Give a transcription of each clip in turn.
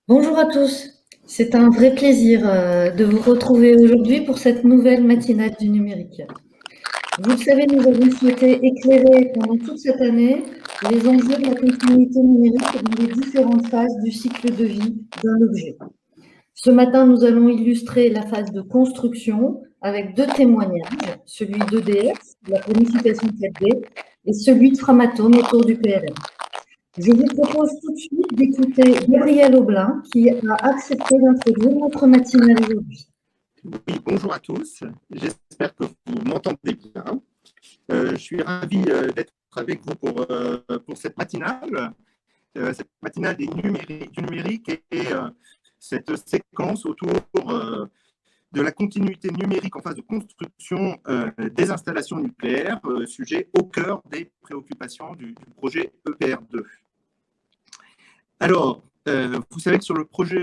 Bonjour à tous, c'est un vrai plaisir de vous retrouver aujourd'hui pour cette nouvelle matinale du numérique. Vous le savez, nous avons souhaité éclairer pendant toute cette année les enjeux de la continuité numérique dans les différentes phases du cycle de vie d'un objet. Ce matin, nous allons illustrer la phase de construction avec deux témoignages, celui d'EDF, la planification 4D, et celui de Framatome autour du PLM. Je vous propose tout de suite d'écouter Gabriel Aublin qui a accepté d'introduire notre matinale aujourd'hui. Oui, bonjour à tous. J'espère que vous m'entendez bien. Je suis ravi d'être avec vous pour cette matinale du numérique et cette séquence autour de la continuité numérique en phase de construction des installations nucléaires, sujet au cœur des préoccupations du projet EPR2. Alors, vous savez que sur le projet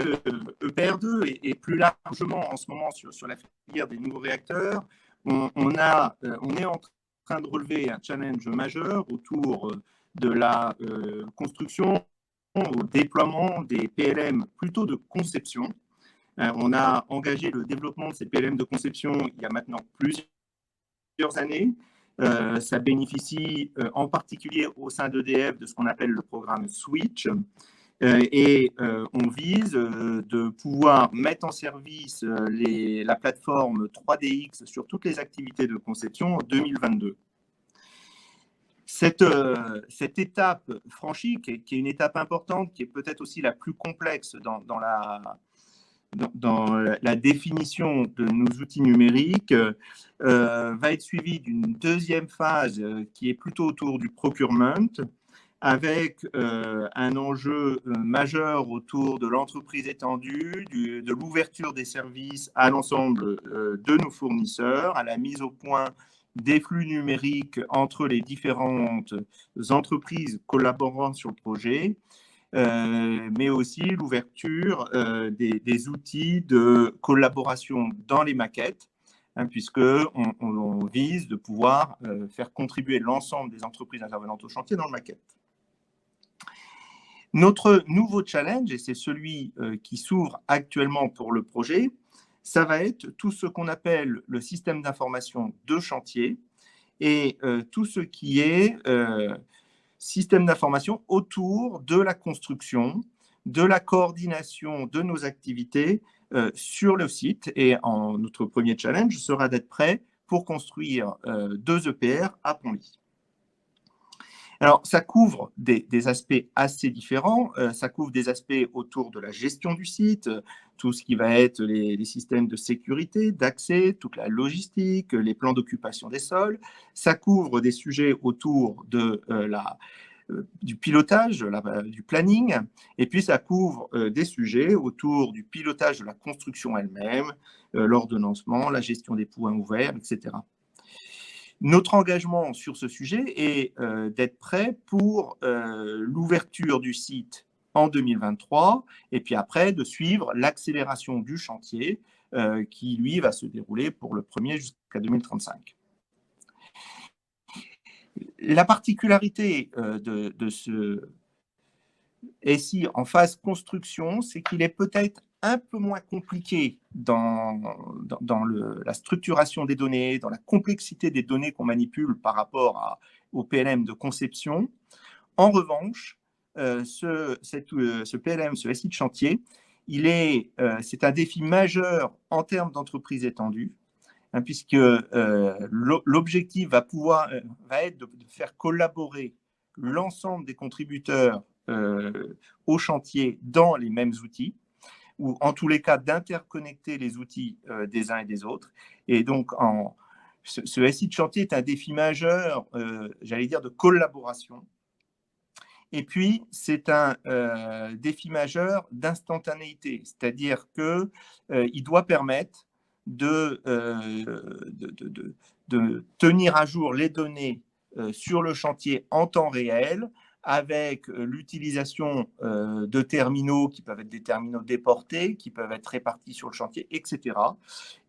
EPR2 et plus largement en ce moment sur la filière des nouveaux réacteurs, on est en train de relever un challenge majeur autour de la construction, au déploiement des PLM plutôt de conception. On a engagé le développement de ces PLM de conception il y a maintenant plusieurs années. Ça bénéficie en particulier au sein d'EDF de ce qu'on appelle le programme Switch. On vise de pouvoir mettre en service la plateforme 3DX sur toutes les activités de conception en 2022. Cette étape franchie, qui est une étape importante, qui est peut-être aussi la plus complexe dans la définition de nos outils numériques, va être suivie d'une deuxième phase qui est plutôt autour du procurement, avec un enjeu majeur autour de l'entreprise étendue, de l'ouverture des services à l'ensemble de nos fournisseurs, à la mise au point des flux numériques entre les différentes entreprises collaborant sur le projet, mais aussi l'ouverture des outils de collaboration dans les maquettes, puisqu'on vise de pouvoir faire contribuer l'ensemble des entreprises intervenantes au chantier dans le maquette. Notre nouveau challenge, et c'est celui qui s'ouvre actuellement pour le projet, ça va être tout ce qu'on appelle le système d'information de chantier et tout ce qui est système d'information autour de la construction, de la coordination de nos activités sur le site. Et notre premier challenge sera d'être prêt pour construire 2 EPR à Penly. Alors, ça couvre des aspects assez différents. Ça couvre des aspects autour de la gestion du site, tout ce qui va être les systèmes de sécurité, d'accès, toute la logistique, les plans d'occupation des sols. Ça couvre des sujets autour du pilotage, du planning. Et puis, ça couvre des sujets autour du pilotage de la construction elle-même, l'ordonnancement, la gestion des points ouverts, etc. Notre engagement sur ce sujet est d'être prêt pour l'ouverture du site en 2023 et puis après de suivre l'accélération du chantier qui, lui, va se dérouler pour le premier jusqu'à 2035. La particularité de ce SI en phase construction, c'est qu'il est peut-être un peu moins compliqué dans la structuration des données, dans la complexité des données qu'on manipule par rapport au PLM de conception. En revanche, ce PLM, ce SI de chantier, c'est un défi majeur en termes d'entreprise étendue, puisque l'objectif va être de faire collaborer l'ensemble des contributeurs au chantier dans les mêmes outils, ou en tous les cas d'interconnecter les outils des uns et des autres. Et donc, ce SI de chantier est un défi majeur, j'allais dire, de collaboration. Et puis, c'est un défi majeur d'instantanéité, c'est-à-dire qu'il doit permettre de tenir à jour les données sur le chantier en temps réel, avec l'utilisation de terminaux qui peuvent être des terminaux déportés, qui peuvent être répartis sur le chantier, etc.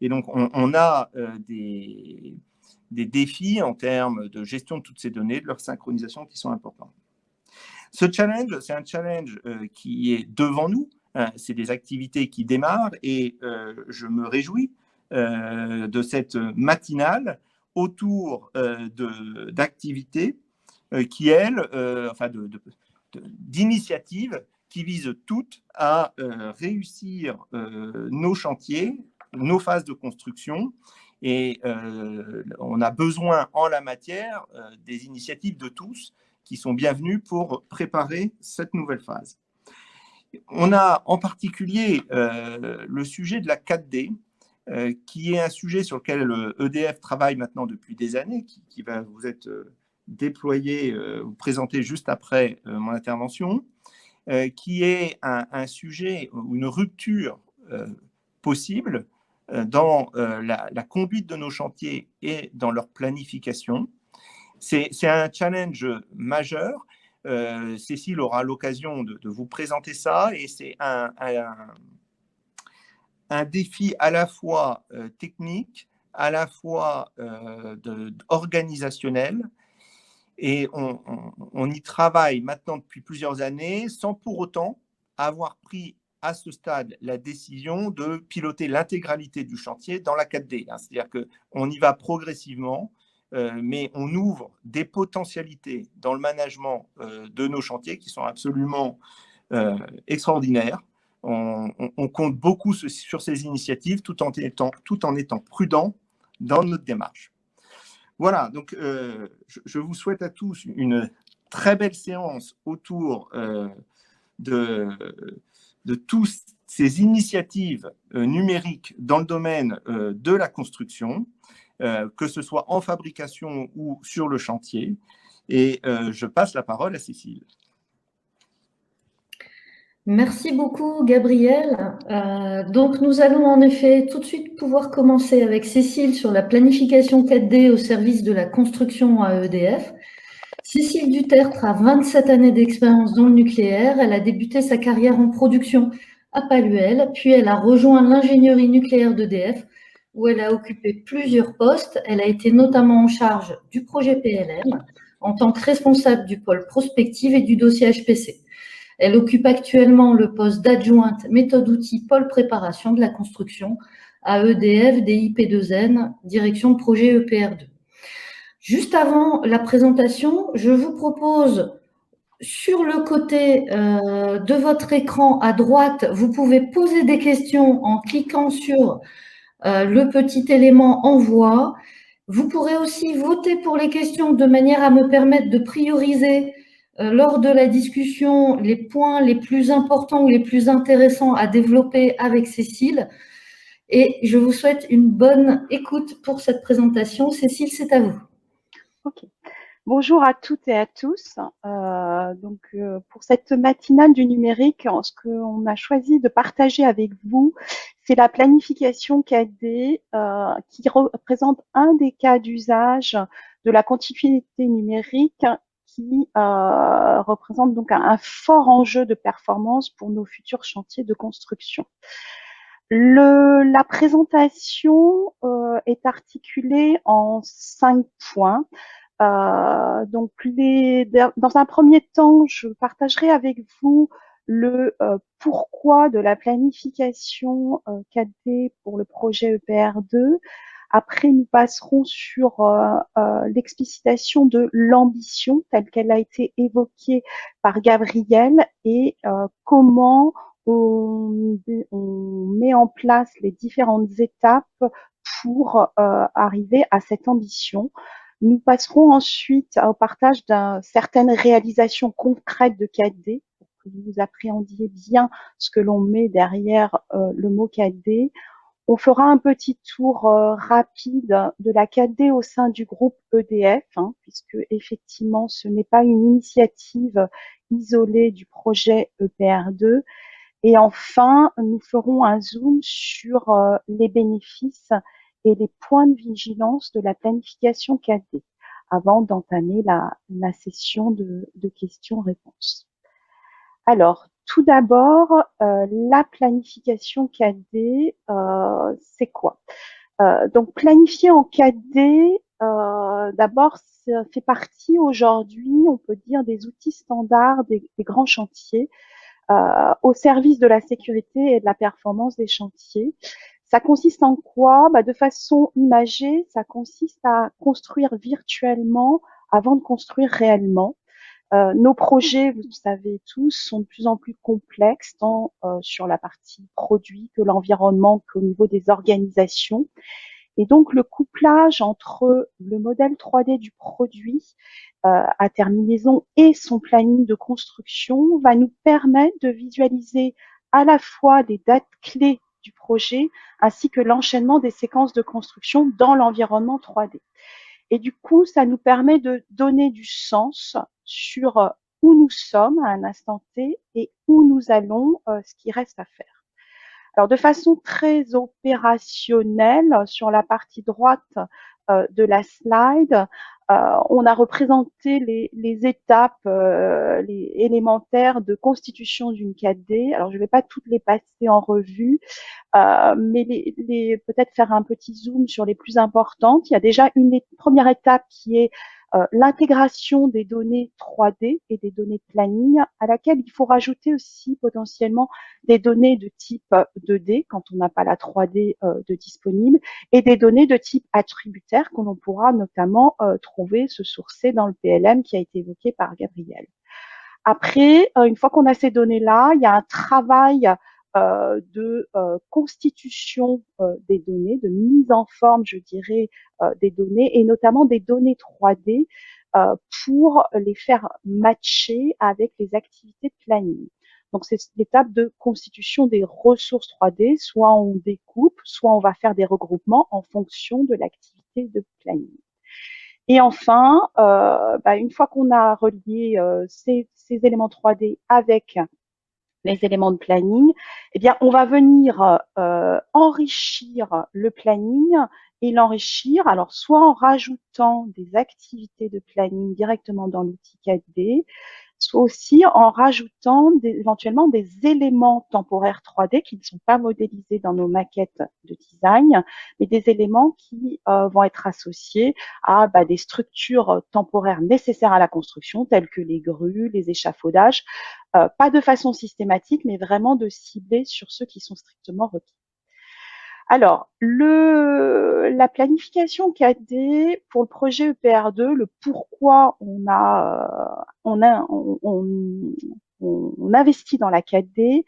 Et donc, on a des défis en termes de gestion de toutes ces données, de leur synchronisation qui sont importants. Ce challenge, c'est un challenge qui est devant nous, c'est des activités qui démarrent et je me réjouis de cette matinale autour d'activités qui, elles, enfin d'initiatives qui visent toutes à réussir nos chantiers, nos phases de construction. Et on a besoin en la matière des initiatives de tous qui sont bienvenues pour préparer cette nouvelle phase. On a en particulier le sujet de la 4D, qui est un sujet sur lequel EDF travaille maintenant depuis des années, qui va vous être déployé, vous présenter juste après mon intervention, qui est un sujet ou une rupture possible dans la conduite de nos chantiers et dans leur planification. C'est un challenge majeur. Cécile aura l'occasion de vous présenter ça et c'est un défi à la fois technique, à la fois organisationnel. Et on y travaille maintenant depuis plusieurs années sans pour autant avoir pris à ce stade la décision de piloter l'intégralité du chantier dans la 4D. C'est-à-dire qu'on y va progressivement, mais on ouvre des potentialités dans le management de nos chantiers qui sont absolument extraordinaires. On compte beaucoup sur ces initiatives tout en étant prudent dans notre démarche. Voilà, donc je vous souhaite à tous une très belle séance autour de toutes ces initiatives numériques dans le domaine de la construction, que ce soit en fabrication ou sur le chantier. Et je passe la parole à Cécile. Merci beaucoup, Gabriel. Donc, nous allons en effet tout de suite pouvoir commencer avec Cécile sur la planification 4D au service de la construction à EDF. Cécile Dutertre a 27 années d'expérience dans le nucléaire. Elle a débuté sa carrière en production à Paluel, puis elle a rejoint l'ingénierie nucléaire d'EDF, où elle a occupé plusieurs postes. Elle a été notamment en charge du projet PLM en tant que responsable du pôle prospective et du dossier HPC. Elle occupe actuellement le poste d'adjointe méthode-outil pôle préparation de la construction à EDF DIP2N, direction de projet EPR2. Juste avant la présentation, je vous propose, sur le côté de votre écran à droite, vous pouvez poser des questions en cliquant sur le petit élément envoi. Vous pourrez aussi voter pour les questions de manière à me permettre de prioriser lors de la discussion les points les plus importants ou les plus intéressants à développer avec Cécile. Et je vous souhaite une bonne écoute pour cette présentation. Cécile, c'est à vous. Ok. Bonjour à toutes et à tous. Pour cette matinale du numérique, ce qu'on a choisi de partager avec vous, c'est la planification 4D qui représente un des cas d'usage de la continuité numérique qui représente donc un fort enjeu de performance pour nos futurs chantiers de construction. La présentation est articulée en 5 points. Dans un premier temps, je partagerai avec vous le pourquoi de la planification 4D pour le projet EPR2. Après, nous passerons sur l'explicitation de l'ambition telle qu'elle a été évoquée par Gabriel et comment on met en place les différentes étapes pour arriver à cette ambition. Nous passerons ensuite au partage d'une certaine réalisation concrète de 4D pour que vous appréhendiez bien ce que l'on met derrière le mot 4D. On fera un petit tour rapide de la 4D au sein du groupe EDF, puisque effectivement ce n'est pas une initiative isolée du projet EPR2. Et enfin, nous ferons un zoom sur les bénéfices et les points de vigilance de la planification 4D avant d'entamer la session de questions-réponses. Alors, tout d'abord, la planification 4D, c'est quoi? Donc, planifier en 4D, d'abord, ça fait partie aujourd'hui, on peut dire, des outils standards des grands chantiers. au service de la sécurité et de la performance des chantiers. Ça consiste en quoi? De façon imagée, ça consiste à construire virtuellement avant de construire réellement. Nos projets, vous le savez tous, sont de plus en plus complexes, tant sur la partie produit que l'environnement, qu'au niveau des organisations. Et donc, le couplage entre le modèle 3D du produit à terminaison et son planning de construction va nous permettre de visualiser à la fois les dates clés du projet ainsi que l'enchaînement des séquences de construction dans l'environnement 3D. Et du coup, ça nous permet de donner du sens sur où nous sommes à un instant T et où nous allons, ce qui reste à faire. Alors, de façon très opérationnelle, sur la partie droite de la slide, on a représenté les étapes les élémentaires de constitution d'une 4D. Alors, je ne vais pas toutes les passer en revue, mais peut-être faire un petit zoom sur les plus importantes. Il y a déjà une première étape qui est l'intégration des données 3D et des données de planning, à laquelle il faut rajouter aussi potentiellement des données de type 2D quand on n'a pas la 3D de disponible, et des données de type attributaire que l'on pourra notamment trouver, se sourcer dans le PLM qui a été évoqué par Gabriel. Après, une fois qu'on a ces données-là, il y a un travail de constitution des données, de mise en forme, je dirais, des données, et notamment des données 3D pour les faire matcher avec les activités de planning. Donc, c'est l'étape de constitution des ressources 3D. Soit on découpe, soit on va faire des regroupements en fonction de l'activité de planning. Et enfin, une fois qu'on a relié ces éléments 3D avec les éléments de planning, eh bien, on va venir enrichir le planning et l'enrichir, alors soit en rajoutant des activités de planning directement dans l'outil 4D, soit aussi en rajoutant éventuellement des éléments temporaires 3D qui ne sont pas modélisés dans nos maquettes de design, mais des éléments qui vont être associés à des structures temporaires nécessaires à la construction, telles que les grues, les échafaudages, pas de façon systématique, mais vraiment de cibler sur ceux qui sont strictement requis. Alors, la planification 4D pour le projet EPR2, le pourquoi on investit dans la 4D.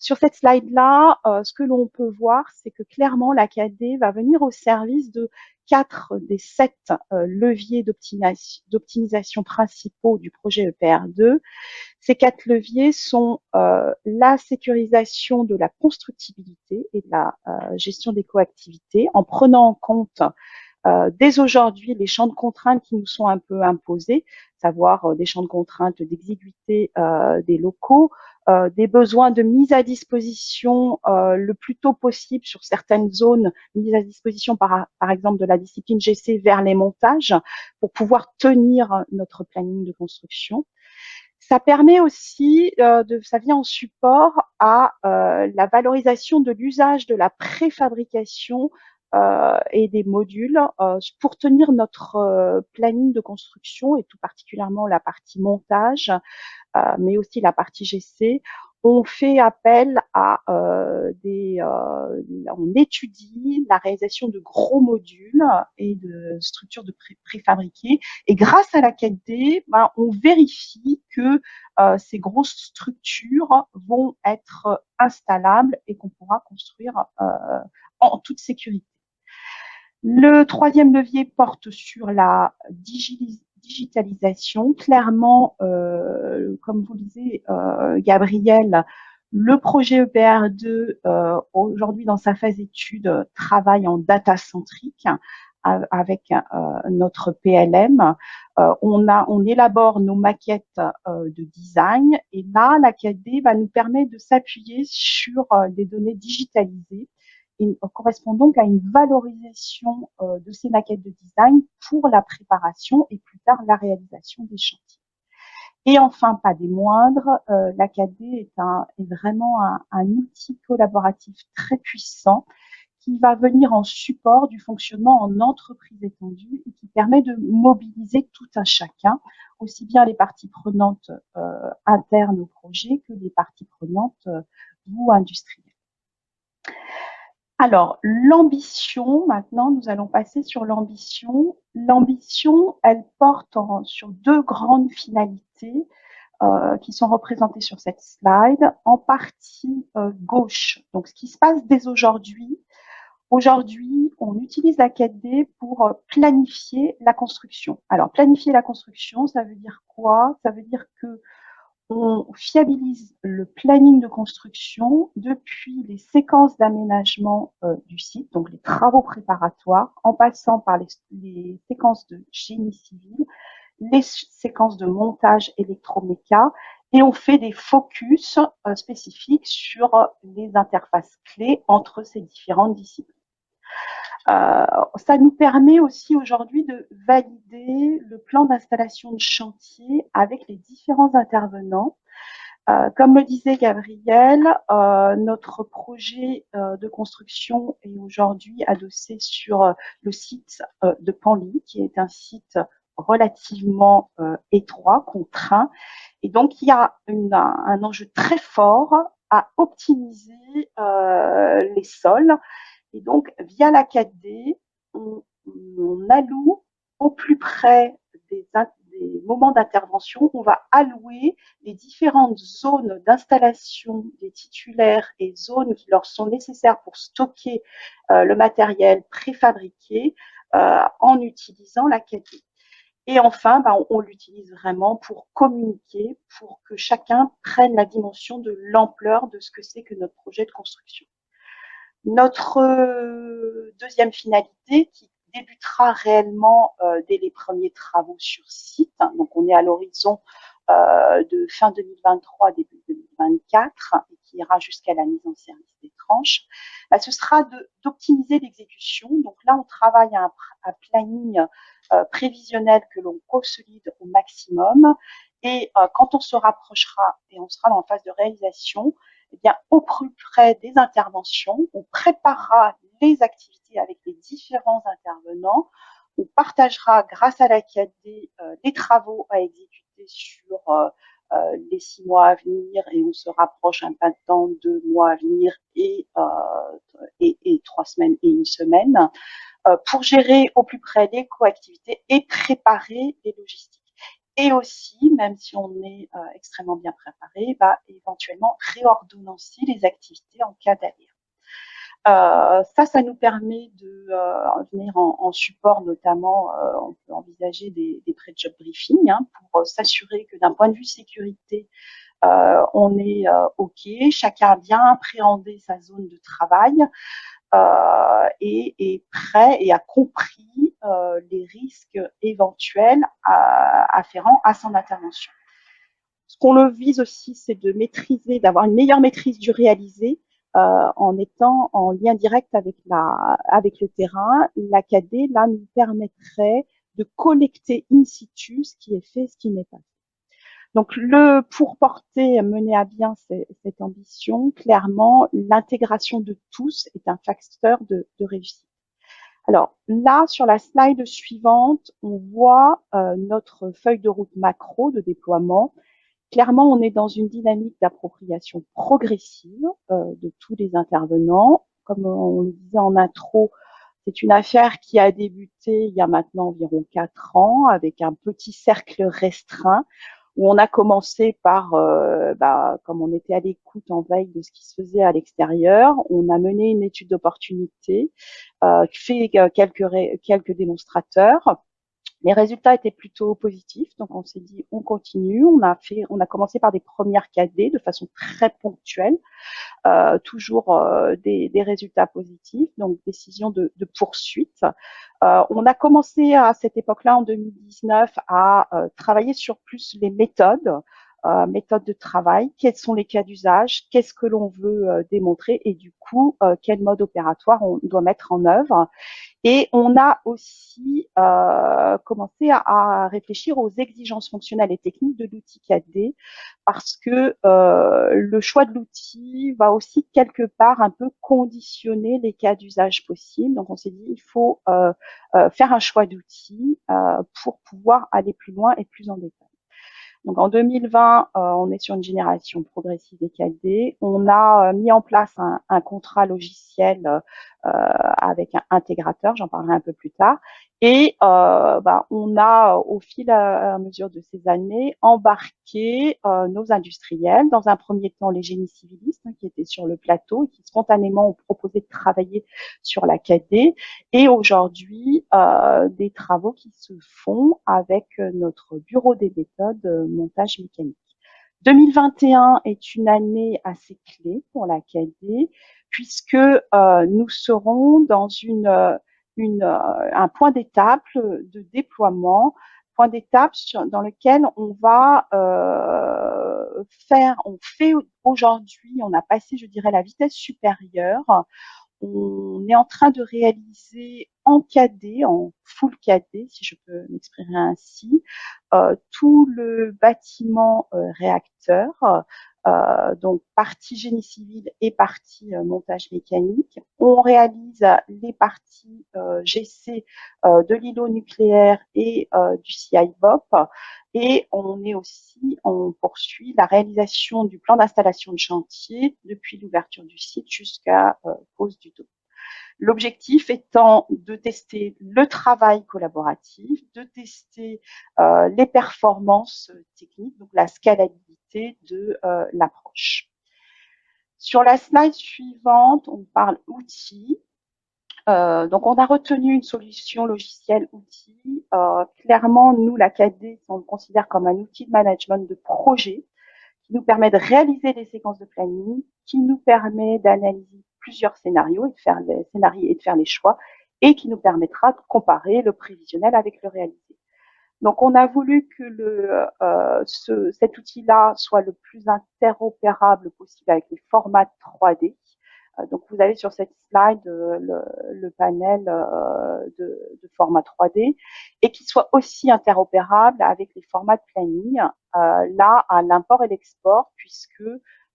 Sur cette slide-là, ce que l'on peut voir, c'est que clairement, la 4D va venir au service de 4 des 7 leviers d'optimisation principaux du projet EPR2. Ces 4 leviers sont la sécurisation de la constructibilité et de la gestion des coactivités, en prenant en compte dès aujourd'hui les champs de contraintes qui nous sont un peu imposés, savoir des champs de contraintes d'exiguïté des locaux, des besoins de mise à disposition le plus tôt possible sur certaines zones, mise à disposition par exemple de la discipline GC vers les montages pour pouvoir tenir notre planning de construction. Ça permet aussi, ça vient en support à la valorisation de l'usage de la préfabrication et des modules pour tenir notre planning de construction et tout particulièrement la partie montage, mais aussi la partie GC. On fait appel à on étudie la réalisation de gros modules et de structures de préfabriquées. Et grâce à la 4D, on vérifie que ces grosses structures vont être installables et qu'on pourra construire en toute sécurité. Le troisième levier porte sur la digitalisation. Clairement, comme vous le disiez, Gabriel, le projet EPR2, aujourd'hui dans sa phase étude, travaille en data centrique avec notre PLM. On élabore nos maquettes de design et là, la 4D va nous permettre de s'appuyer sur des données digitalisées et correspond donc à une valorisation de ces maquettes de design pour la préparation et plus tard la réalisation des chantiers. Et enfin, pas des moindres, la 4D est vraiment un outil collaboratif très puissant qui va venir en support du fonctionnement en entreprise étendue et qui permet de mobiliser tout un chacun, aussi bien les parties prenantes internes au projet que les parties prenantes ou industrielles. Alors, l'ambition, maintenant, nous allons passer sur l'ambition. L'ambition, elle porte sur deux grandes finalités qui sont représentées sur cette slide. En partie gauche, donc ce qui se passe dès aujourd'hui. Aujourd'hui, on utilise la 4D pour planifier la construction. Alors, planifier la construction, ça veut dire quoi? Ça veut dire que on fiabilise le planning de construction depuis les séquences d'aménagement du site, donc les travaux préparatoires, en passant par les séquences de génie civil, les séquences de montage électroméca, et on fait des focus spécifiques sur les interfaces clés entre ces différentes disciplines. Ça nous permet aussi aujourd'hui de valider le plan d'installation de chantier avec les différents intervenants. Comme le disait Gabriel, notre projet de construction est aujourd'hui adossé sur le site de Panly, qui est un site relativement étroit, contraint. Et donc, il y a un enjeu très fort à optimiser les sols. Et donc, via la 4D, on alloue au plus près des moments d'intervention, on va allouer les différentes zones d'installation des titulaires et zones qui leur sont nécessaires pour stocker le matériel préfabriqué en utilisant la 4D. Et enfin, on l'utilise vraiment pour communiquer, pour que chacun prenne la dimension de l'ampleur de ce que c'est que notre projet de construction. Notre deuxième finalité, qui débutera réellement dès les premiers travaux sur site, donc on est à l'horizon de fin 2023, début 2024, et qui ira jusqu'à la mise en service des tranches, ce sera d'optimiser l'exécution. Donc là, on travaille à un planning prévisionnel que l'on consolide au maximum, et quand on se rapprochera et on sera en phase de réalisation, eh bien, au plus près des interventions, on préparera les activités avec les différents intervenants, on partagera grâce à la 4D les travaux à exécuter sur les 6 mois à venir, et on se rapproche un pas de temps, 2 mois à venir et 3 semaines et 1 semaine, pour gérer au plus près les coactivités et préparer les logistiques. Et aussi, même si on est extrêmement bien préparé, éventuellement réordonnancer les activités en cas d'aléa. Ça nous permet de venir en support, notamment, on peut envisager des pré-job briefings pour s'assurer que d'un point de vue sécurité, on est OK, chacun a bien appréhendé sa zone de travail et est prêt et a compris les risques éventuels afférents à son intervention. Ce qu'on le vise aussi, c'est de maîtriser, d'avoir une meilleure maîtrise du réalisé en étant en lien direct avec le terrain. La 4D, là, nous permettrait de collecter in situ ce qui est fait, ce qui n'est pas fait. Donc, pour mener à bien cette ambition, clairement, l'intégration de tous est un facteur de réussite. Alors là, sur la slide suivante, on voit notre feuille de route macro de déploiement. Clairement, on est dans une dynamique d'appropriation progressive de tous les intervenants. Comme on le disait en intro, c'est une affaire qui a débuté il y a maintenant environ 4 ans avec un petit cercle restreint où on a commencé par, comme on était à l'écoute en veille de ce qui se faisait à l'extérieur, on a mené une étude d'opportunité, fait quelques démonstrateurs. Les résultats étaient plutôt positifs, donc on s'est dit on continue. On a commencé par des premières 4D de façon très ponctuelle, toujours des résultats positifs, donc décision de poursuite. On a commencé à cette époque-là, en 2019, à travailler sur plus les méthodes, méthode de travail, quels sont les cas d'usage, qu'est-ce que l'on veut démontrer et du coup, quel mode opératoire on doit mettre en œuvre. Et on a aussi commencé à réfléchir aux exigences fonctionnelles et techniques de l'outil 4D parce que le choix de l'outil va aussi quelque part un peu conditionner les cas d'usage possibles. Donc on s'est dit il faut faire un choix d'outil pour pouvoir aller plus loin et plus en détail. Donc en 2020, on est sur une génération progressive des 4D. On a mis en place un contrat logiciel avec un intégrateur, j'en parlerai un peu plus tard. Et on a, au fil et à mesure de ces années, embarqué nos industriels, dans un premier temps les génies civilistes qui étaient sur le plateau et qui spontanément ont proposé de travailler sur la 4D. Et aujourd'hui, des travaux qui se font avec notre bureau des méthodes montage mécanique. 2021 est une année assez clé pour la 4D puisque nous serons dans un point d'étape de déploiement, point d'étape dans lequel on va on fait aujourd'hui, on a passé, je dirais, la vitesse supérieure. On est en train de réaliser en 4D, en full 4D, si je peux m'exprimer ainsi, tout le bâtiment réacteur, donc partie génie civil et partie montage mécanique. On réalise les parties GC de l'îlot nucléaire et du CIBOP. Et on poursuit la réalisation du plan d'installation de chantier depuis l'ouverture du site jusqu'à pose du dos. L'objectif étant de tester le travail collaboratif, de tester les performances techniques, donc la scalabilité de l'approche. Sur la slide suivante, on parle outils. Donc, on a retenu une solution logicielle outil. Clairement, nous, la 4D, on le considère comme un outil de management de projet qui nous permet de réaliser des séquences de planning, qui nous permet d'analyser plusieurs scénarios et de faire les choix, et qui nous permettra de comparer le prévisionnel avec le réalisé. Donc, on a voulu que cet outil-là soit le plus interopérable possible avec les formats 3D. Donc, vous avez sur cette slide le panel de format 3D et qui soit aussi interopérable avec les formats de planning, là, à l'import et l'export, puisque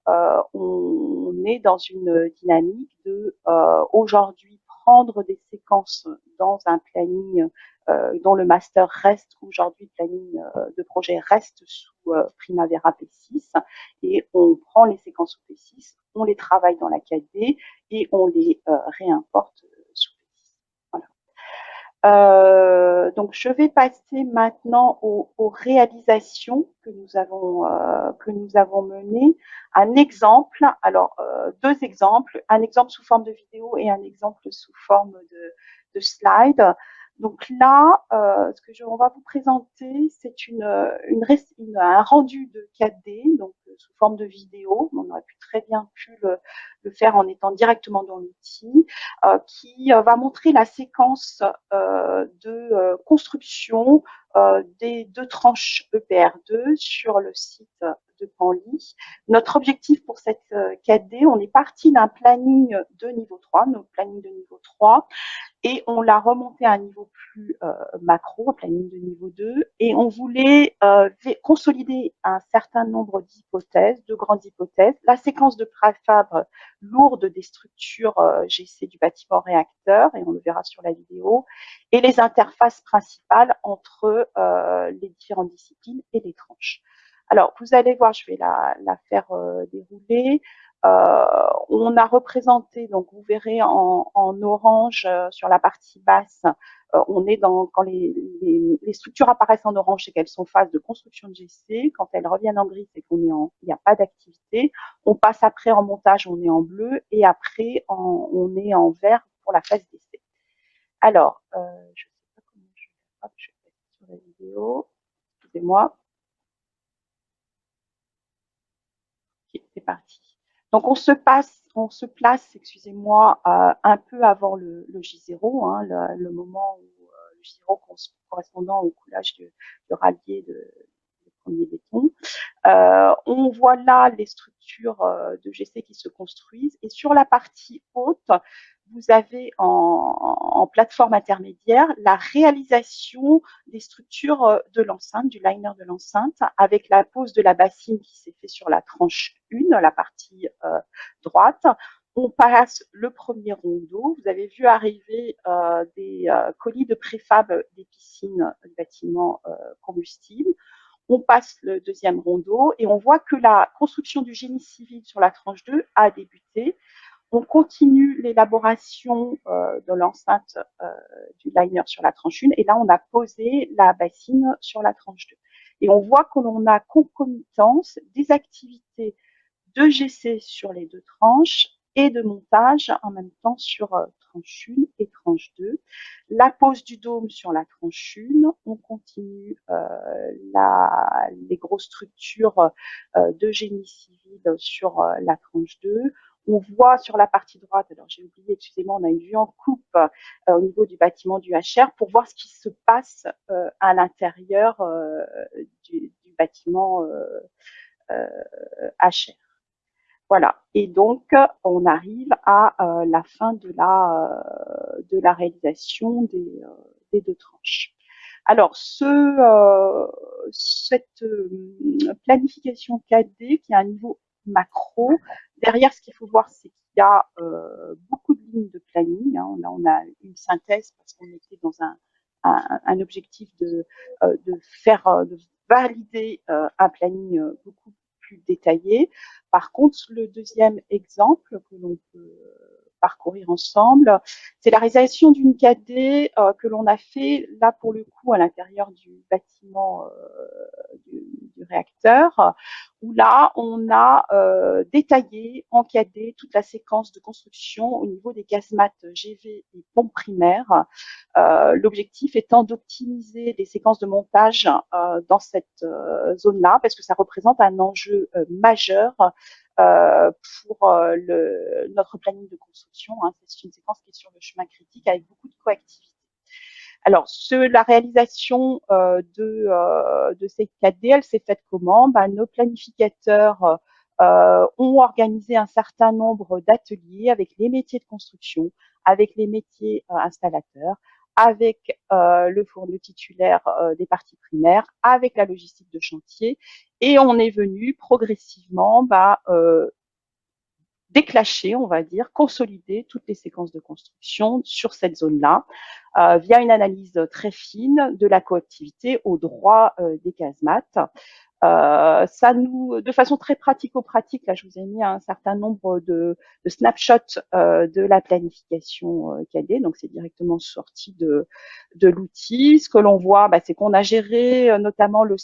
on est dans une dynamique de aujourd'hui prendre des séquences dans un planning dont le master reste aujourd'hui, le planning de projet reste sous Primavera P6, et on prend les séquences sous P6, on les travaille dans la 4D et on les réimporte sous P6. Voilà. Donc je vais passer maintenant aux réalisations que nous avons menées. Un exemple, alors deux exemples, un exemple sous forme de vidéo et un exemple sous forme de slide. Donc là, on va vous présenter, c'est un rendu de 4D, donc sous forme de vidéo. On aurait très bien pu le faire en étant directement dans l'outil, qui va montrer la séquence de construction des deux tranches EPR2 sur le site de Panly. Notre objectif pour cette 4D, on est parti d'un planning de niveau 3, notre planning de niveau 3, et on l'a remonté à un niveau plus macro, un planning de niveau 2, et on voulait consolider un certain nombre d'hypothèses, de grandes hypothèses, la séquence de préfab lourde des structures GC du bâtiment réacteur, et on le verra sur la vidéo, et les interfaces principales entre les différentes disciplines et les tranches. Alors, vous allez voir, je vais la faire dérouler. On a représenté, donc vous verrez en orange sur la partie basse, on est quand les structures apparaissent en orange, c'est qu'elles sont en phase de construction de GC. Quand elles reviennent en gris, c'est il n'y a pas d'activité. On passe après en montage, on est en bleu, et après on est en vert pour la phase d'essai. Alors, je ne sais pas comment je vais sur la vidéo. Excusez-moi. Ok, c'est parti. Donc, on se place, excusez-moi, un peu avant le J0, hein, le moment où le J0 correspondant au coulage de rallier de premiers bétons. On voit là les structures de GC qui se construisent. Et sur la partie haute, vous avez en plateforme intermédiaire la réalisation des structures de l'enceinte, du liner de l'enceinte, avec la pose de la bassine qui s'est fait sur la tranche 1, la partie droite. On passe le premier rondeau. Vous avez vu arriver des colis de préfab des piscines du bâtiment combustible. On passe le deuxième rondeau et on voit que la construction du génie civil sur la tranche 2 a débuté. On continue l'élaboration de l'enceinte du liner sur la tranche 1 et là on a posé la bassine sur la tranche 2. Et on voit que l'on a concomitance des activités de GC sur les deux tranches et de montage en même temps sur tranche 1 et tranche 2. La pose du dôme sur la tranche 1, on continue les grosses structures de génie civil sur la tranche 2. On voit sur la partie droite, alors j'ai oublié, excusez-moi, on a une vue en coupe au niveau du bâtiment du HR pour voir ce qui se passe à l'intérieur du bâtiment HR. Voilà. Et donc, on arrive à la fin de la réalisation des deux tranches. Alors, cette planification 4D qui est à un niveau macro, derrière, ce qu'il faut voir, c'est qu'il y a beaucoup de lignes de planning. Hein. Là, on a une synthèse parce qu'on était dans un objectif de valider un planning beaucoup plus détaillé. Par contre, le deuxième exemple que l'on peut parcourir ensemble, c'est la réalisation d'une 4D que l'on a fait là pour le coup à l'intérieur du bâtiment du réacteur, où là on a détaillé en 4D toute la séquence de construction au niveau des casemates GV et pompes primaires. L'objectif étant d'optimiser les séquences de montage dans cette zone-là, parce que ça représente un enjeu majeur pour notre planning de construction. Hein. C'est une séquence qui est sur le chemin critique avec beaucoup de coactivité. Alors, la réalisation de ces 4D, elle s'est faite comment? Nos planificateurs ont organisé un certain nombre d'ateliers avec les métiers de construction, avec les métiers installateurs, avec le titulaire des parties primaires, avec la logistique de chantier, et on est venu progressivement déclasher, on va dire, consolider toutes les séquences de construction sur cette zone-là, via une analyse très fine de la coactivité au droit des casemates. Ça nous, de façon très pratico-pratique, là, je vous ai mis un certain nombre de snapshots de la planification 4D, donc c'est directement sorti de l'outil. Ce que l'on voit, c'est qu'on a géré notamment le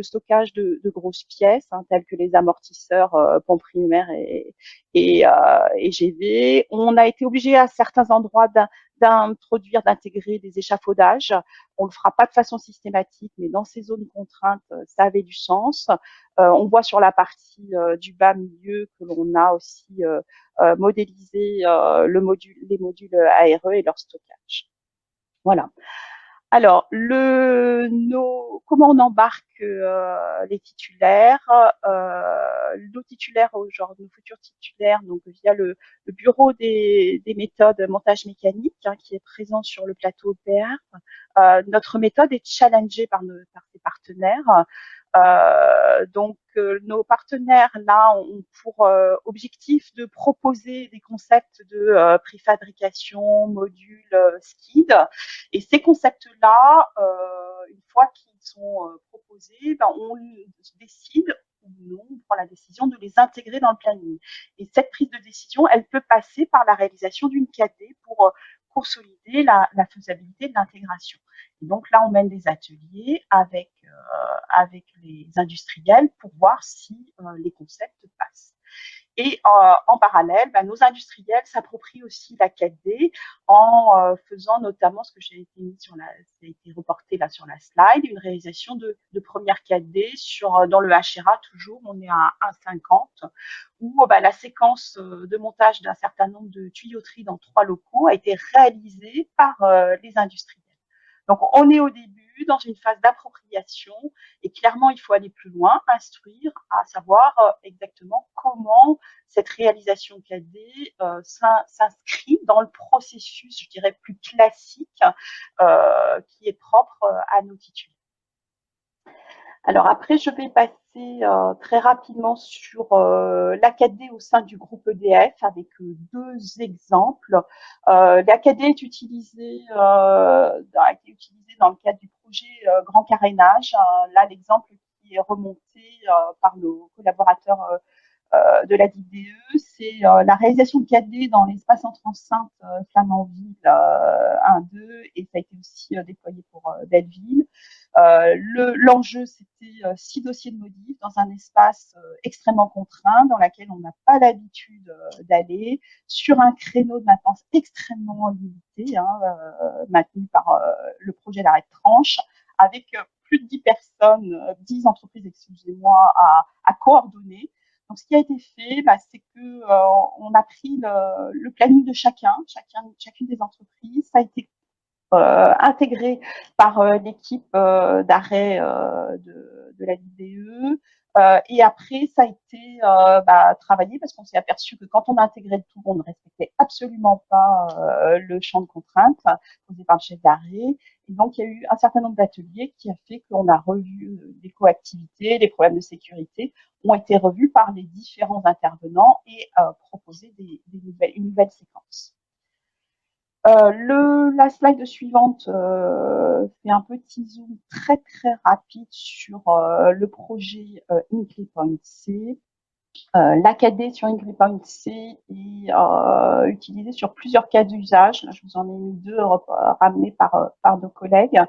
stockage de grosses pièces, hein, telles que les amortisseurs pompes primaires et GV. On a été obligé à certains endroits d'intégrer des échafaudages. On ne le fera pas de façon systématique, mais dans ces zones contraintes, ça avait du sens. On voit sur la partie du bas milieu que l'on a aussi modélisé les modules ARE et leur stockage. Voilà. Alors, comment on embarque les titulaires nos titulaires aujourd'hui, nos futurs titulaires, donc via le bureau des méthodes montage mécanique qui est présent sur le plateau PR. Notre méthode est challengée par ses partenaires. Nos partenaires là ont pour objectif de proposer des concepts de préfabrication, modules, skid, et ces concepts-là, une fois qu'ils sont proposés, on décide ou non, on prend la décision de les intégrer dans le planning. Et cette prise de décision, elle peut passer par la réalisation d'une 4D pour consolider la faisabilité de l'intégration. Et donc là, on mène des ateliers avec les industriels pour voir si les concepts passent. Et en parallèle, nos industriels s'approprient aussi la 4D en faisant notamment ce que j'ai été mis ça a été reporté là sur la slide, une réalisation de première 4D dans le HRA toujours, on est à 1,50 où la séquence de montage d'un certain nombre de tuyauteries dans 3 locaux a été réalisée par les industriels. Donc on est au début, début, dans une phase d'appropriation, et clairement, il faut aller plus loin, instruire, à savoir exactement comment cette réalisation 4D s'inscrit dans le processus, je dirais, plus classique qui est propre à nos titulaires. Alors après, je vais passer très rapidement sur la 4D au sein du groupe EDF avec deux exemples. La 4D est utilisée, a été utilisée dans le cadre du projet Grand Carénage. Là, l'exemple qui est remonté par nos collaborateurs de la DIDE, c'est la réalisation de 4D dans l'espace entre-enceinte Flamanville 1-2 et ça a été aussi déployé pour Belleville. L'enjeu, c'était 6 dossiers de modif dans un espace extrêmement contraint dans lequel on n'a pas l'habitude d'aller, sur un créneau de maintenance extrêmement limité, maintenu par le projet d'arrêt de tranche, avec plus de 10 personnes, 10 entreprises, excusez-moi, à coordonner. Donc, ce qui a été fait, c'est que on a pris le planning de chacune des entreprises. Ça a été intégré par l'équipe d'arrêt de la DIDE. Et après, ça a été travaillé parce qu'on s'est aperçu que quand on a intégré le tout, on ne respectait absolument pas le champ de contraintes posé par le chef d'arrêt. Et donc, il y a eu un certain nombre d'ateliers qui a fait qu'on a revu les coactivités, les problèmes de sécurité ont été revus par les différents intervenants et proposé une nouvelle séquence. La slide suivante fait un petit zoom très très rapide sur le projet Hinkley Point C. L'AKD sur Hinkley Point C est utilisé sur plusieurs cas d'usage. Je vous en ai mis deux ramenés par nos collègues.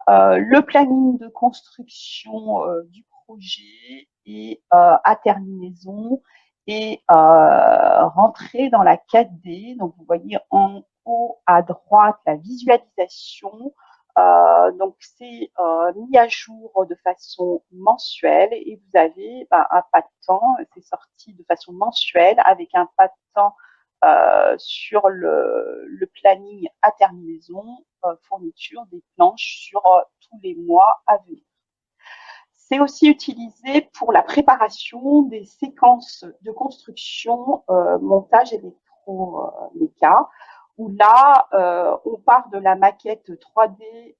Le planning de construction du projet est à terminaison et rentré dans la 4D. Donc, vous voyez en haut à droite la visualisation. Donc, c'est mis à jour de façon mensuelle et vous avez un pas de temps. C'est sorti de façon mensuelle avec un pas de temps sur le planning à terminaison, fourniture des planches sur tous les mois à venir. C'est aussi utilisé pour la préparation des séquences de construction, montage électroméca, où là, on part de la maquette 3D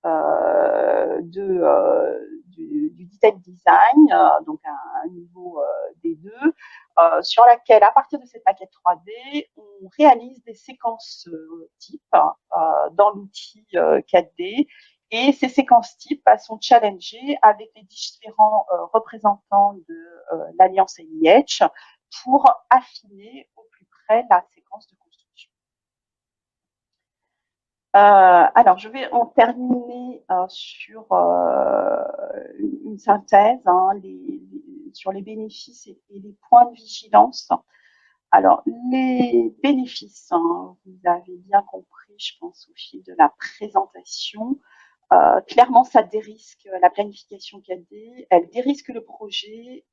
du detail design, donc un niveau D2, sur laquelle, à partir de cette maquette 3D, on réalise des séquences types dans l'outil 4D. Et ces séquences types sont challengées avec les différents représentants de l'Alliance LIH pour affiner au plus près la séquence de construction. Alors, je vais en terminer sur une synthèse sur les bénéfices et les points de vigilance. Alors, les bénéfices, vous avez bien compris, je pense, au fil de la présentation. Clairement, ça dérisque la planification 4D, elle dérisque le projet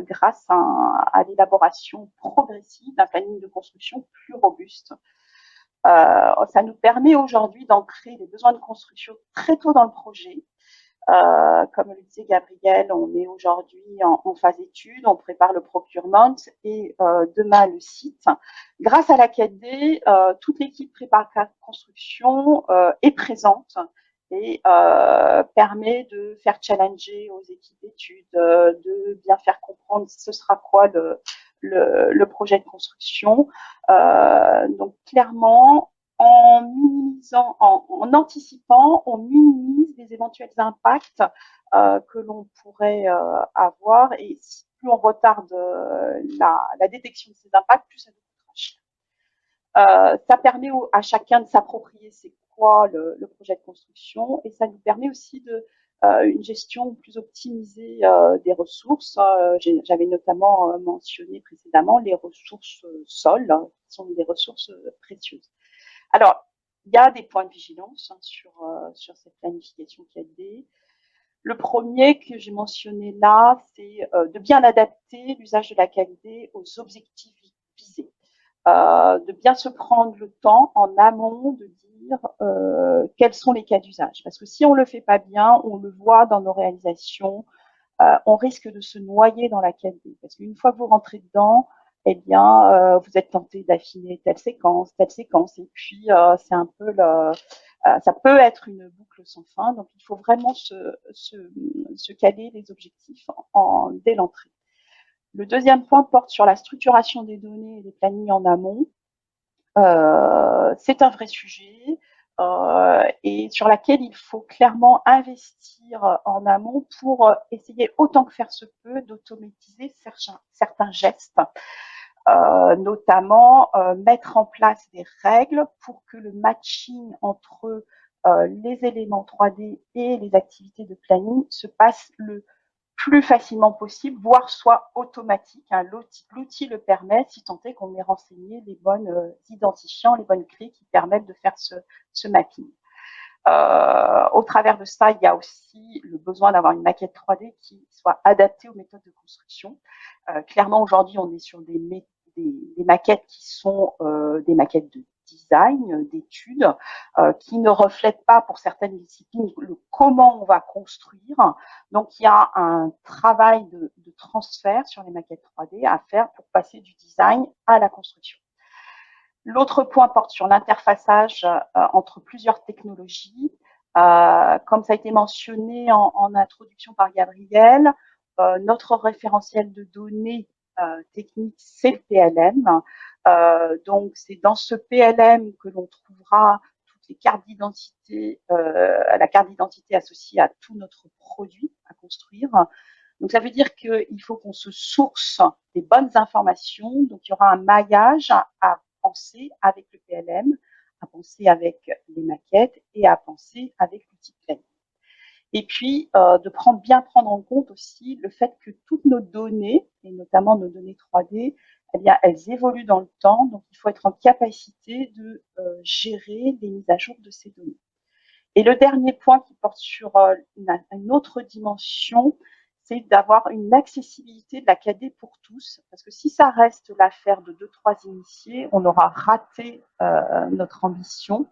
grâce à l'élaboration progressive d'un planning de construction plus robuste. Ça nous permet aujourd'hui d'ancrer les besoins de construction très tôt dans le projet. Comme le disait Gabriel, on est aujourd'hui en phase étude, on prépare le procurement et demain le site. Grâce à la 4D, toute l'équipe prépare construction est présente et permet de faire challenger aux équipes d'études, de bien faire comprendre ce sera quoi le projet de construction. Donc clairement, en minimisant, en anticipant, on minimise les éventuels impacts que l'on pourrait avoir. Et plus on retarde la détection de ces impacts, plus ça nous coûtera cher. Ça permet à chacun de s'approprier c'est quoi le projet de construction et ça nous permet aussi de une gestion plus optimisée des ressources. J'avais notamment mentionné précédemment les ressources sol, qui sont des ressources précieuses. Alors, il y a des points de vigilance sur cette planification 4D. Le premier que j'ai mentionné là, c'est de bien adapter l'usage de la 4D aux objectifs visés. De bien se prendre le temps en amont de dire dire quels sont les cas d'usage. Parce que si on le fait pas bien, on le voit dans nos réalisations, on risque de se noyer dans la 4D. Parce qu'une fois que vous rentrez dedans, eh bien, vous êtes tenté d'affiner telle séquence, et puis c'est un peu ça peut être une boucle sans fin. Donc, il faut vraiment se caler les objectifs dès l'entrée. Le deuxième point porte sur la structuration des données et des plannings en amont. C'est un vrai sujet et sur laquelle il faut clairement investir en amont pour essayer autant que faire se peut d'automatiser certains gestes, notamment mettre en place des règles pour que le matching entre les éléments 3D et les activités de planning se passe le plus facilement possible, voire soit automatique. Hein. L'outil le permet, si tant est qu'on ait renseigné les bonnes identifiants, les bonnes clés qui permettent de faire ce mapping. Au travers de ça, il y a aussi le besoin d'avoir une maquette 3D qui soit adaptée aux méthodes de construction. Clairement, aujourd'hui, on est sur des maquettes qui sont des maquettes de design, d'études, qui ne reflètent pas pour certaines disciplines le comment on va construire. Donc, il y a un travail de transfert sur les maquettes 3D à faire pour passer du design à la construction. L'autre point porte sur l'interfaçage entre plusieurs technologies. Comme ça a été mentionné en introduction par Gabriel, notre référentiel de données techniques, c'est le PLM. Donc, c'est dans ce PLM que l'on trouvera toutes les cartes d'identité, la carte d'identité associée à tout notre produit à construire. Donc, ça veut dire qu'il faut qu'on se source des bonnes informations. Donc, il y aura un maillage à penser avec le PLM, à penser avec les maquettes et à penser avec l'outil de planning. Et puis, de bien prendre en compte aussi le fait que toutes nos données, et notamment nos données 3D, eh bien, elles évoluent dans le temps. Donc, il faut être en capacité de gérer les mises à jour de ces données. Et le dernier point qui porte sur une autre dimension, c'est d'avoir une accessibilité de la 4D pour tous. Parce que si ça reste l'affaire de 2-3 initiés, on aura raté notre ambition.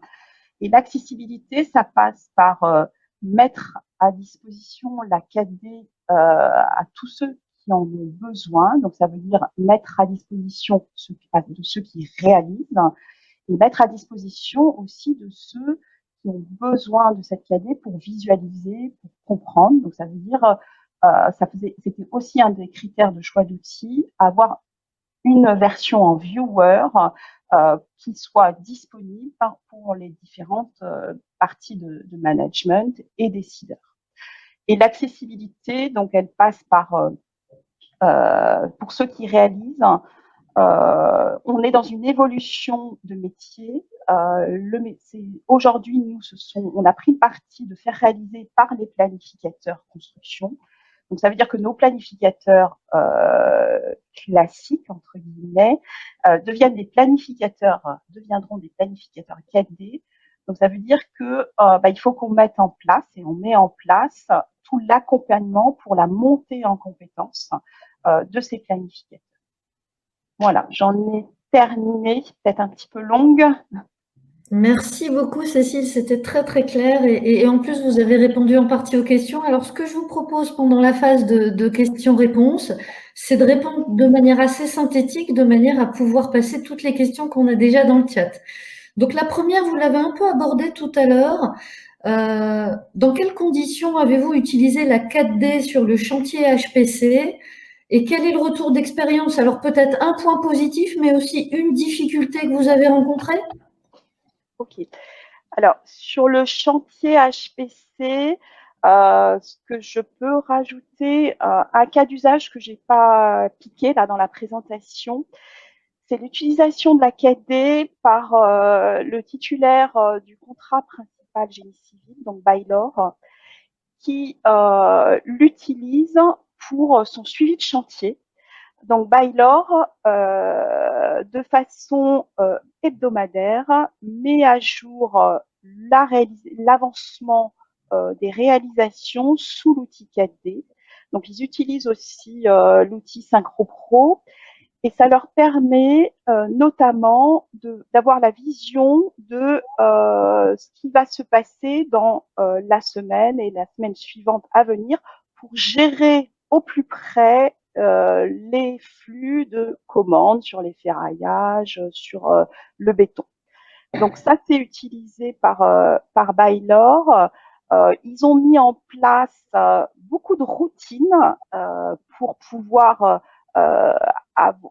Et l'accessibilité, ça passe par mettre à disposition la 4D à tous ceux qui en ont besoin. Donc, ça veut dire mettre à disposition de ceux qui réalisent et mettre à disposition aussi de ceux qui ont besoin de cette 4D pour visualiser, pour comprendre. Donc, ça veut dire, c'était aussi un des critères de choix d'outils, avoir une version en viewer qui soit disponible pour les différentes parties de management et décideurs. Et l'accessibilité, donc, elle passe par, pour ceux qui réalisent, on est dans une évolution de métier. Aujourd'hui, on a pris le parti de faire réaliser par les planificateurs construction. Donc, ça veut dire que nos planificateurs classiques, entre guillemets, deviendront des planificateurs 4D. Donc, ça veut dire que il faut qu'on mette en place, et on met en place tout l'accompagnement pour la montée en compétences de ces planificateurs. Voilà, j'en ai terminé, peut-être un petit peu longue. Merci beaucoup, Cécile, c'était très très clair et en plus vous avez répondu en partie aux questions. Alors ce que je vous propose pendant la phase de questions-réponses, c'est de répondre de manière assez synthétique, de manière à pouvoir passer toutes les questions qu'on a déjà dans le chat. Donc la première, vous l'avez un peu abordée tout à l'heure. Dans quelles conditions avez-vous utilisé la 4D sur le chantier HPC et quel est le retour d'expérience? Alors peut-être un point positif, mais aussi une difficulté que vous avez rencontrée? Ok. Alors, sur le chantier HPC, ce que je peux rajouter, un cas d'usage que j'ai pas piqué là dans la présentation, c'est l'utilisation de la 4D par le titulaire du contrat principal génie civil, donc Baylor, qui l'utilise pour son suivi de chantier. Donc Baylor, de façon hebdomadaire, met à jour l'avancement des réalisations sous l'outil 4D. Donc ils utilisent aussi l'outil SynchroPro Et ça leur permet notamment d'avoir la vision de ce qui va se passer dans la semaine et la semaine suivante à venir pour gérer au plus près les flux de commandes sur les ferraillages, sur le béton. Donc ça, c'est utilisé par Baylor. Ils ont mis en place beaucoup de routines pour pouvoir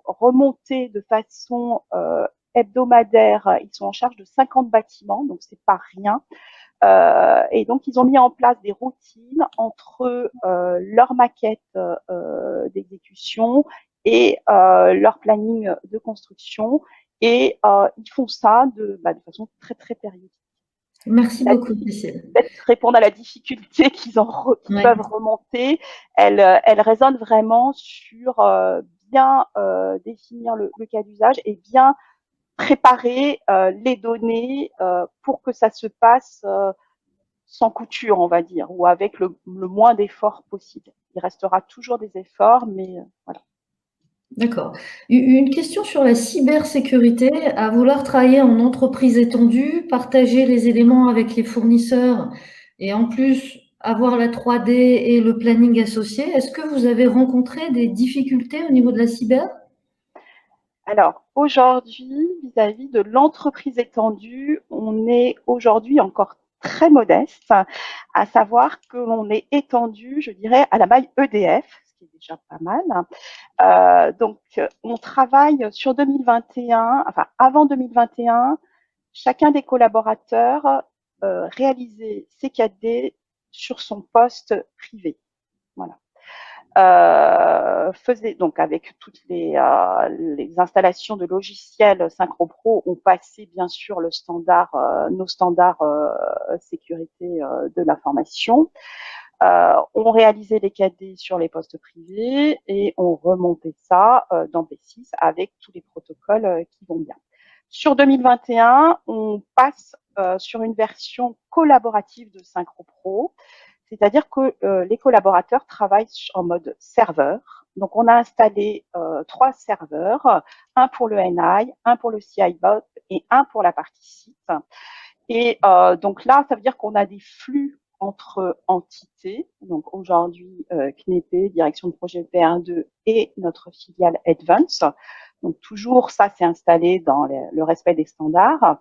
remonter de façon hebdomadaire. Ils sont en charge de 50 bâtiments, donc c'est pas rien. Et donc ils ont mis en place des routines entre leur maquette d'exécution et leur planning de construction. Et ils font ça de façon très très périodique. Merci beaucoup, Cécile. Peut-être répondre à la difficulté qu'ils peuvent remonter, elle résonne vraiment sur bien définir le cas d'usage et bien préparer les données pour que ça se passe sans couture, on va dire, ou avec le moins d'efforts possible. Il restera toujours des efforts, mais voilà. D'accord. Une question sur la cybersécurité. À vouloir travailler en entreprise étendue, partager les éléments avec les fournisseurs et en plus avoir la 3D et le planning associé, est-ce que vous avez rencontré des difficultés au niveau de la cyber? Alors, aujourd'hui, vis-à-vis de l'entreprise étendue, on est aujourd'hui encore très modeste, à savoir que l'on est étendu, je dirais, à la maille EDF, ce qui est déjà pas mal. Donc, on travaille sur 2021, enfin avant 2021, chacun des collaborateurs réalisait ses 4D sur son poste privé. Voilà. Faisait donc avec toutes les installations de logiciels SynchroPro, on passait bien sûr le standard, nos standards sécurité de l'information. On réalisait les 4D sur les postes privés et on remontait ça dans P6 avec tous les protocoles qui vont bien. Sur 2021, on passe sur une version collaborative de SynchroPro, c'est-à-dire que les collaborateurs travaillent en mode serveur. Donc, on a installé 3 serveurs, un pour le NI, un pour le CI-bot et un pour la partie site. Et donc là, ça veut dire qu'on a des flux entre entités. Donc aujourd'hui, CNEPE, direction de projet PR2 et notre filiale Advance. Donc toujours, ça c'est installé dans le respect des standards.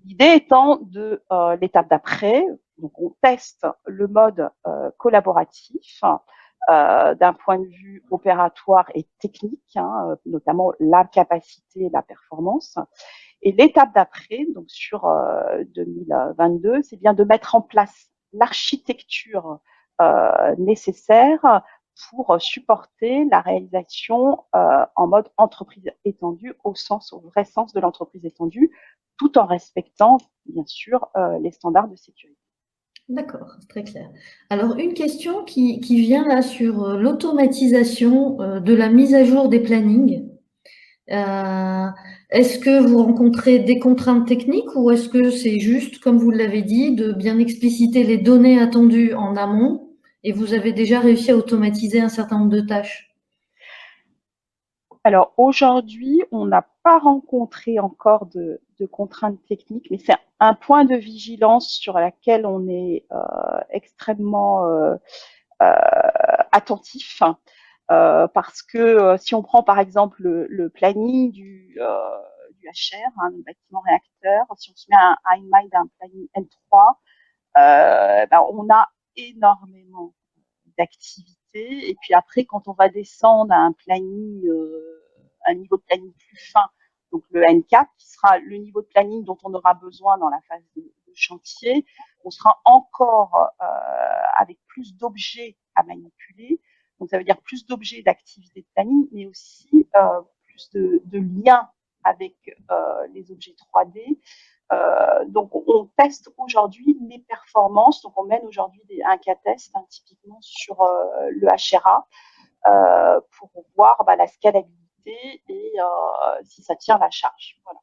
L'idée étant de l'étape d'après, donc on teste le mode collaboratif d'un point de vue opératoire et technique, notamment la capacité, la performance. Et l'étape d'après, donc sur 2022, c'est bien de mettre en place l'architecture nécessaire pour supporter la réalisation en mode entreprise étendue au vrai sens de l'entreprise étendue, tout en respectant, bien sûr, les standards de sécurité. D'accord, très clair. Alors, une question qui vient là sur l'automatisation de la mise à jour des plannings. Est-ce que vous rencontrez des contraintes techniques ou est-ce que c'est juste, comme vous l'avez dit, de bien expliciter les données attendues en amont et vous avez déjà réussi à automatiser un certain nombre de tâches? Alors aujourd'hui, on n'a pas rencontré encore de contraintes techniques, mais c'est un point de vigilance sur laquelle on est extrêmement attentif. Parce que si on prend par exemple le planning du HR, le bâtiment réacteur, si on se met à une maille d'un planning N3, on a énormément d'activités. Et puis après, quand on va descendre à un planning, un niveau de planning plus fin, donc le N4, qui sera le niveau de planning dont on aura besoin dans la phase de chantier, on sera encore avec plus d'objets à manipuler. Donc ça veut dire plus d'objets d'activités de planning, mais aussi plus de liens avec les objets 3D. Donc on teste aujourd'hui les performances. Donc on mène aujourd'hui un cas test typiquement sur le HRA pour voir la scalabilité et si ça tient la charge. Voilà.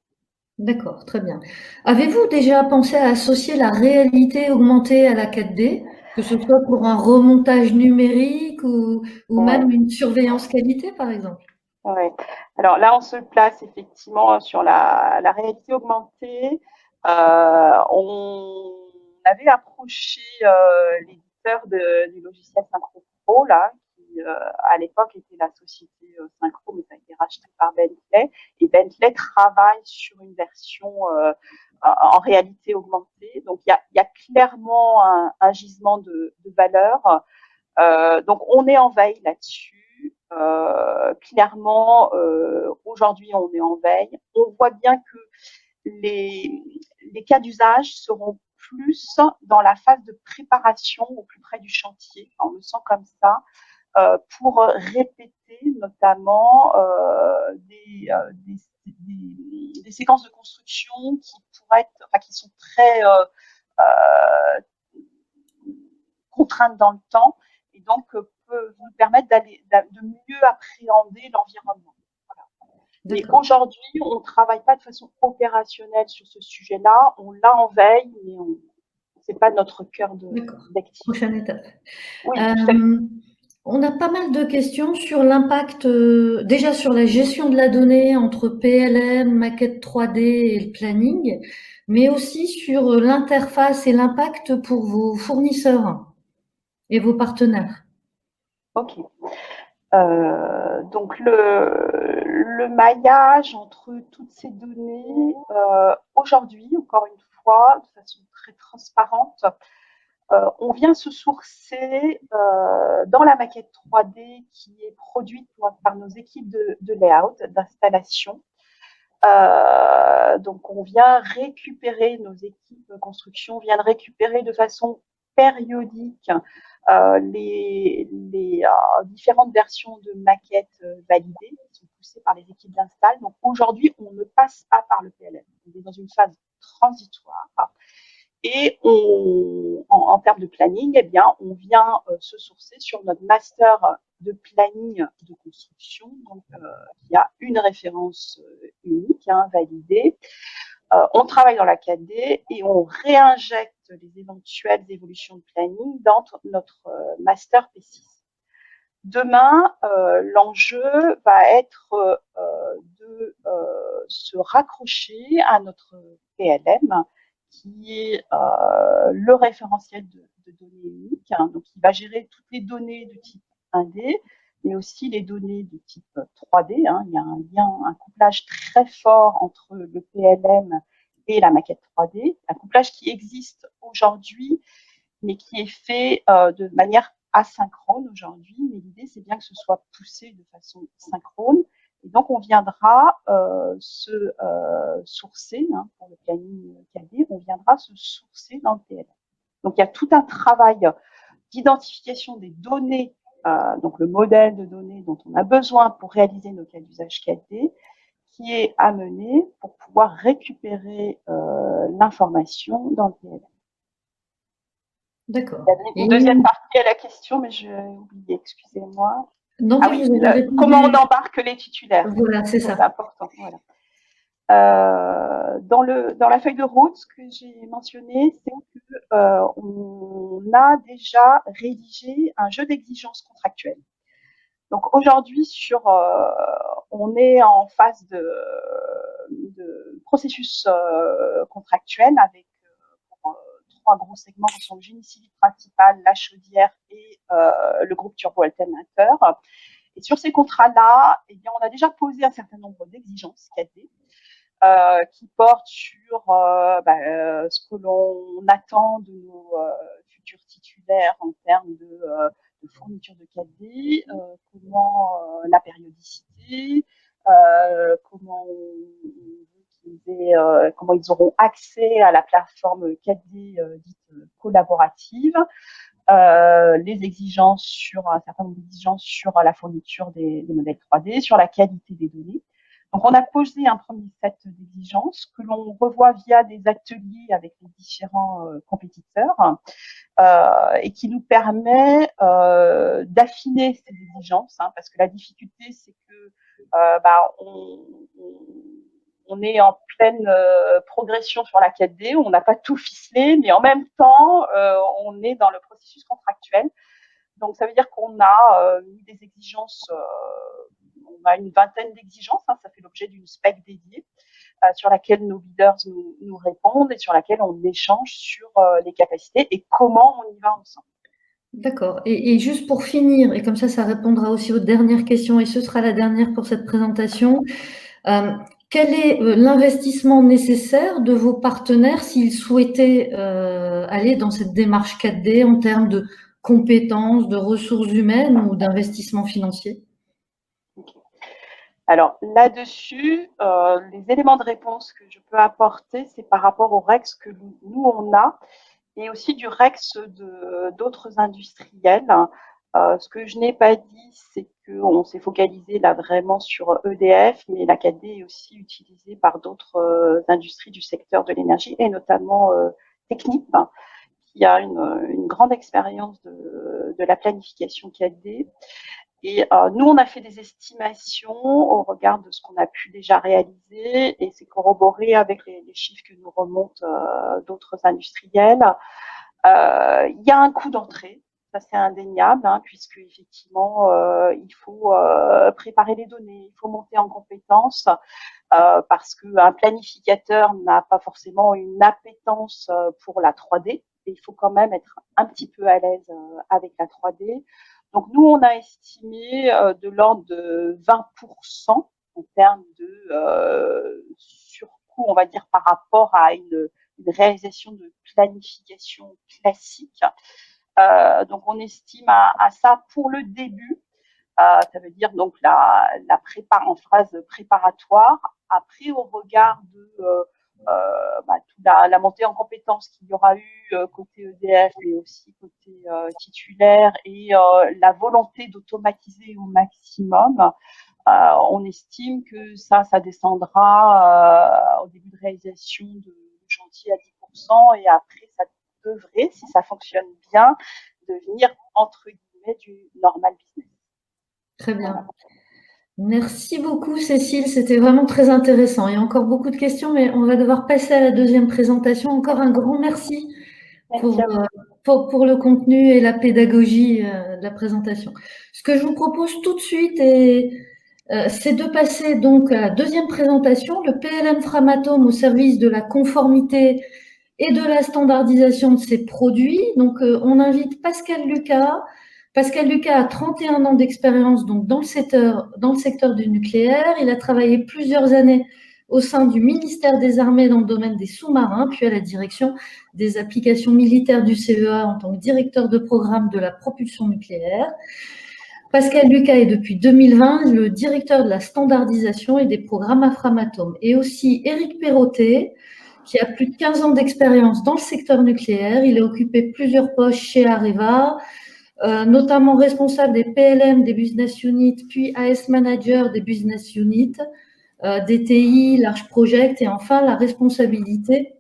D'accord, très bien. Avez-vous déjà pensé à associer la réalité augmentée à la 4D, que ce soit pour un remontage numérique ou même une surveillance qualité, par exemple? Ouais. Alors là, on se place effectivement sur la réalité augmentée. On avait approché l'éditeur du logiciel Synchro Pro, là, qui à l'époque était la société Synchro, mais ça a été racheté par Bentley. Et Bentley travaille sur une version en réalité augmentée. Donc il y a clairement un gisement de valeur. Donc on est en veille là-dessus. Clairement, aujourd'hui on est en veille. On voit bien que les cas d'usage seront plus dans la phase de préparation au plus près du chantier. On le sent comme ça, pour répéter notamment des séquences de construction qui pourraient être, enfin, qui sont très euh, contraintes dans le temps et donc peuvent nous permettre de mieux appréhender l'environnement. Voilà. Mais aujourd'hui, on ne travaille pas de façon opérationnelle sur ce sujet-là. On l'a en veille, mais ce n'est pas notre cœur d'activité. Prochaine étape. Oui, on a pas mal de questions sur l'impact, déjà sur la gestion de la donnée entre PLM, maquette 3D et le planning, mais aussi sur l'interface et l'impact pour vos fournisseurs et vos partenaires. Ok. Donc le maillage entre toutes ces données, aujourd'hui, encore une fois, de façon très transparente, on vient se sourcer dans la maquette 3D qui est produite par nos équipes de layout, d'installation. Donc on vient récupérer, nos équipes construction viennent récupérer de façon périodique les différentes versions de maquettes validées qui sont poussées par les équipes d'install. Donc aujourd'hui, on ne passe pas par le PLM. On est dans une phase transitoire. Et en termes de planning, eh bien, on vient se sourcer sur notre master de planning de construction, donc il y a une référence unique, validée. On travaille dans la 4D et on réinjecte les éventuelles évolutions de planning dans notre master P6. Demain, l'enjeu va être de se raccrocher à notre PLM qui est le référentiel de données uniques, donc qui va gérer toutes les données de type 1D, mais aussi les données de type 3D. Il y a un lien, un couplage très fort entre le PLM et la maquette 3D, un couplage qui existe aujourd'hui, mais qui est fait de manière asynchrone aujourd'hui. Mais l'idée, c'est bien que ce soit poussé de façon synchrone. Et donc, on viendra se sourcer, pour le planning 4D, on viendra se sourcer dans le PLM. Donc, il y a tout un travail d'identification des données, donc le modèle de données dont on a besoin pour réaliser nos cas d'usage 4D, qui est à mener pour pouvoir récupérer l'information dans le PLM. D'accord. Il y avait une deuxième partie à la question, mais j'ai oublié, excusez-moi. Non, ah oui, comment on embarque les titulaires. Voilà, c'est ça. C'est important. Voilà. Dans la feuille de route, ce que j'ai mentionné, c'est qu'on a déjà rédigé un jeu d'exigences contractuelles. Donc aujourd'hui, on est en phase de processus contractuel avec trois gros segments qui sont le génie civil principal, la chaudière et le groupe turbo-alternateur. Et sur ces contrats-là, eh bien, on a déjà posé un certain nombre d'exigences 4D qui portent sur ce que l'on attend de nos futurs titulaires en termes de fourniture de 4D, comment la périodicité, comment comment ils auront accès à la plateforme 4D dite collaborative, les exigences sur un certain nombre d'exigences sur la fourniture des modèles 3D, sur la qualité des données. Donc, on a posé un premier set d'exigences que l'on revoit via des ateliers avec les différents compétiteurs et qui nous permet d'affiner ces exigences, parce que la difficulté, c'est que on est en pleine progression sur la 4D, on n'a pas tout ficelé, mais en même temps, on est dans le processus contractuel. Donc, ça veut dire qu'on a mis des exigences, on a une vingtaine d'exigences, hein, ça fait l'objet d'une spec dédiée sur laquelle nos leaders nous répondent et sur laquelle on échange sur les capacités et comment on y va ensemble. D'accord. Et juste pour finir, et comme ça répondra aussi aux dernières questions, et ce sera la dernière pour cette présentation. Quel est l'investissement nécessaire de vos partenaires s'ils souhaitaient aller dans cette démarche 4D en termes de compétences, de ressources humaines ou d'investissement financier? Alors là-dessus, les éléments de réponse que je peux apporter, c'est par rapport au REX que nous on a et aussi du REX d'autres industriels. Ce que je n'ai pas dit, c'est qu'on s'est focalisé là vraiment sur EDF, mais la 4D est aussi utilisée par d'autres industries du secteur de l'énergie et notamment Technip, qui a une grande expérience de la planification 4D. Et nous, on a fait des estimations au regard de ce qu'on a pu déjà réaliser et c'est corroboré avec les chiffres que nous remontent d'autres industriels. Il y a un coût d'entrée, ça c'est indéniable, hein, puisque effectivement, il faut préparer les données, il faut monter en compétences, parce qu'un planificateur n'a pas forcément une appétence pour la 3D, et il faut quand même être un petit peu à l'aise avec la 3D. Donc nous, on a estimé de l'ordre de 20% en termes de surcoût, on va dire, par rapport à une réalisation de planification classique. Donc on estime à ça pour le début. Ça veut dire donc la en phase préparatoire. Après, au regard de toute la montée en compétences qu'il y aura eu côté EDF et aussi côté titulaire et la volonté d'automatiser au maximum, on estime que ça descendra au début de réalisation de chantier à 10% et après ça devrait, si ça fonctionne bien, devenir entre guillemets du normal business. Très bien. Merci beaucoup, Cécile. C'était vraiment très intéressant. Il y a encore beaucoup de questions, mais on va devoir passer à la deuxième présentation. Encore un grand merci pour le contenu et la pédagogie de la présentation. Ce que je vous propose tout de suite, c'est de passer donc à la deuxième présentation, le PLM Framatome au service de la conformité et de la standardisation de ses produits. Donc, on invite Pascal Lucas. Pascal Lucas a 31 ans d'expérience donc dans le secteur du nucléaire. Il a travaillé plusieurs années au sein du ministère des Armées dans le domaine des sous-marins, puis à la direction des applications militaires du CEA en tant que directeur de programme de la propulsion nucléaire. Pascal Lucas est depuis 2020 le directeur de la standardisation et des programmes à Framatome. Et aussi Éric Perrottet, qui a plus de 15 ans d'expérience dans le secteur nucléaire. Il a occupé plusieurs postes chez Areva, notamment responsable des PLM des business units, puis AS manager des business units, DTI, Large Project, et enfin la responsabilité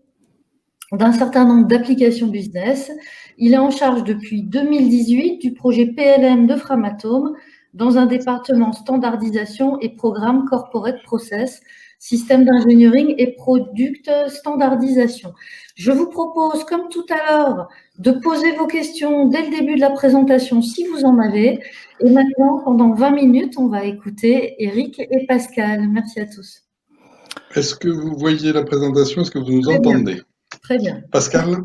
d'un certain nombre d'applications business. Il est en charge depuis 2018 du projet PLM de Framatome dans un département standardisation et programme corporate process, système d'engineering et product standardisation. Je vous propose, comme tout à l'heure, de poser vos questions dès le début de la présentation si vous en avez. Et maintenant, pendant 20 minutes, on va écouter Éric et Pascal. Merci à tous. Est-ce que vous voyez la présentation? Est-ce que vous nous entendez? Très bien. Pascal?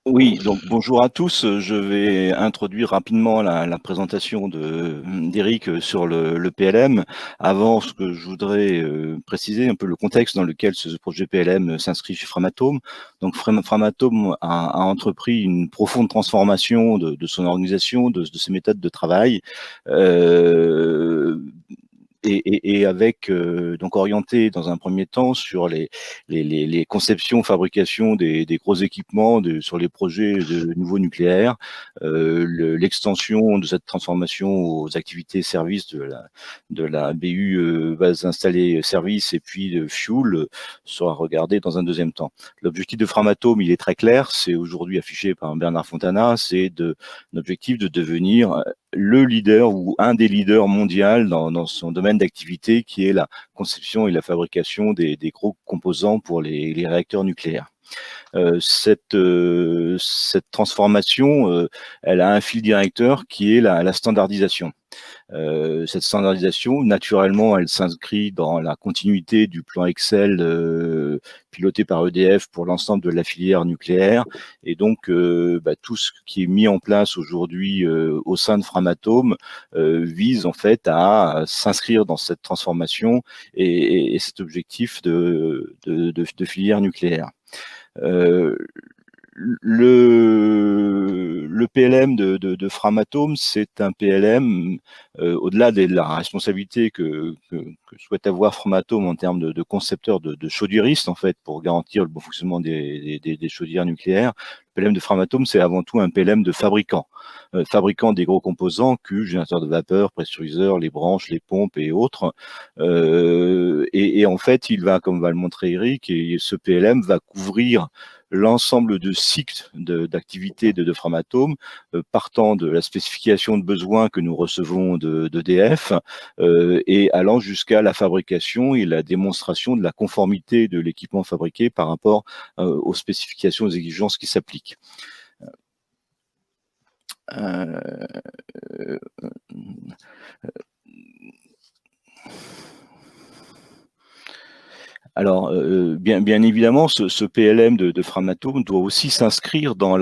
Oui, donc bonjour à tous. Je vais introduire rapidement la présentation d'Éric sur le PLM. Avant, ce que je voudrais préciser un peu le contexte dans lequel ce projet PLM s'inscrit chez Framatome. Donc Framatome a entrepris une profonde transformation de son organisation, de ses méthodes de travail. Et avec donc orienté dans un premier temps sur les conceptions, fabrication des gros équipements sur les projets de nouveaux nucléaires, l'extension de cette transformation aux activités services de la BU base installée service et puis de fuel sera regardé dans un deuxième temps. L'objectif de Framatome, il est très clair, c'est aujourd'hui affiché par Bernard Fontana, c'est l'objectif de devenir le leader ou un des leaders mondiaux dans son domaine d'activité qui est la conception et la fabrication des gros composants pour les réacteurs nucléaires. Cette transformation, elle a un fil directeur qui est la standardisation. Cette standardisation, naturellement, elle s'inscrit dans la continuité du plan Excel piloté par EDF pour l'ensemble de la filière nucléaire. Et donc, tout ce qui est mis en place aujourd'hui au sein de Framatome vise en fait à s'inscrire dans cette transformation et cet objectif de filière nucléaire. Le PLM de Framatome, c'est un PLM, au-delà de la responsabilité que souhaite avoir Framatome en termes de concepteur de chaudieristes, en fait, pour garantir le bon fonctionnement des chaudières nucléaires. Le PLM de Framatome, c'est avant tout un PLM de fabricant. Fabricant des gros composants, cuves, générateurs de vapeur, pressuriseurs, les branches, les pompes et autres. Et en fait, il va, comme va le montrer Eric, et ce PLM va couvrir l'ensemble de cycles d'activité de Framatome, partant de la spécification de besoins que nous recevons d'EDF et allant jusqu'à la fabrication et la démonstration de la conformité de l'équipement fabriqué par rapport aux spécifications, aux exigences qui s'appliquent. Alors, bien évidemment, ce PLM de Framatome doit aussi s'inscrire dans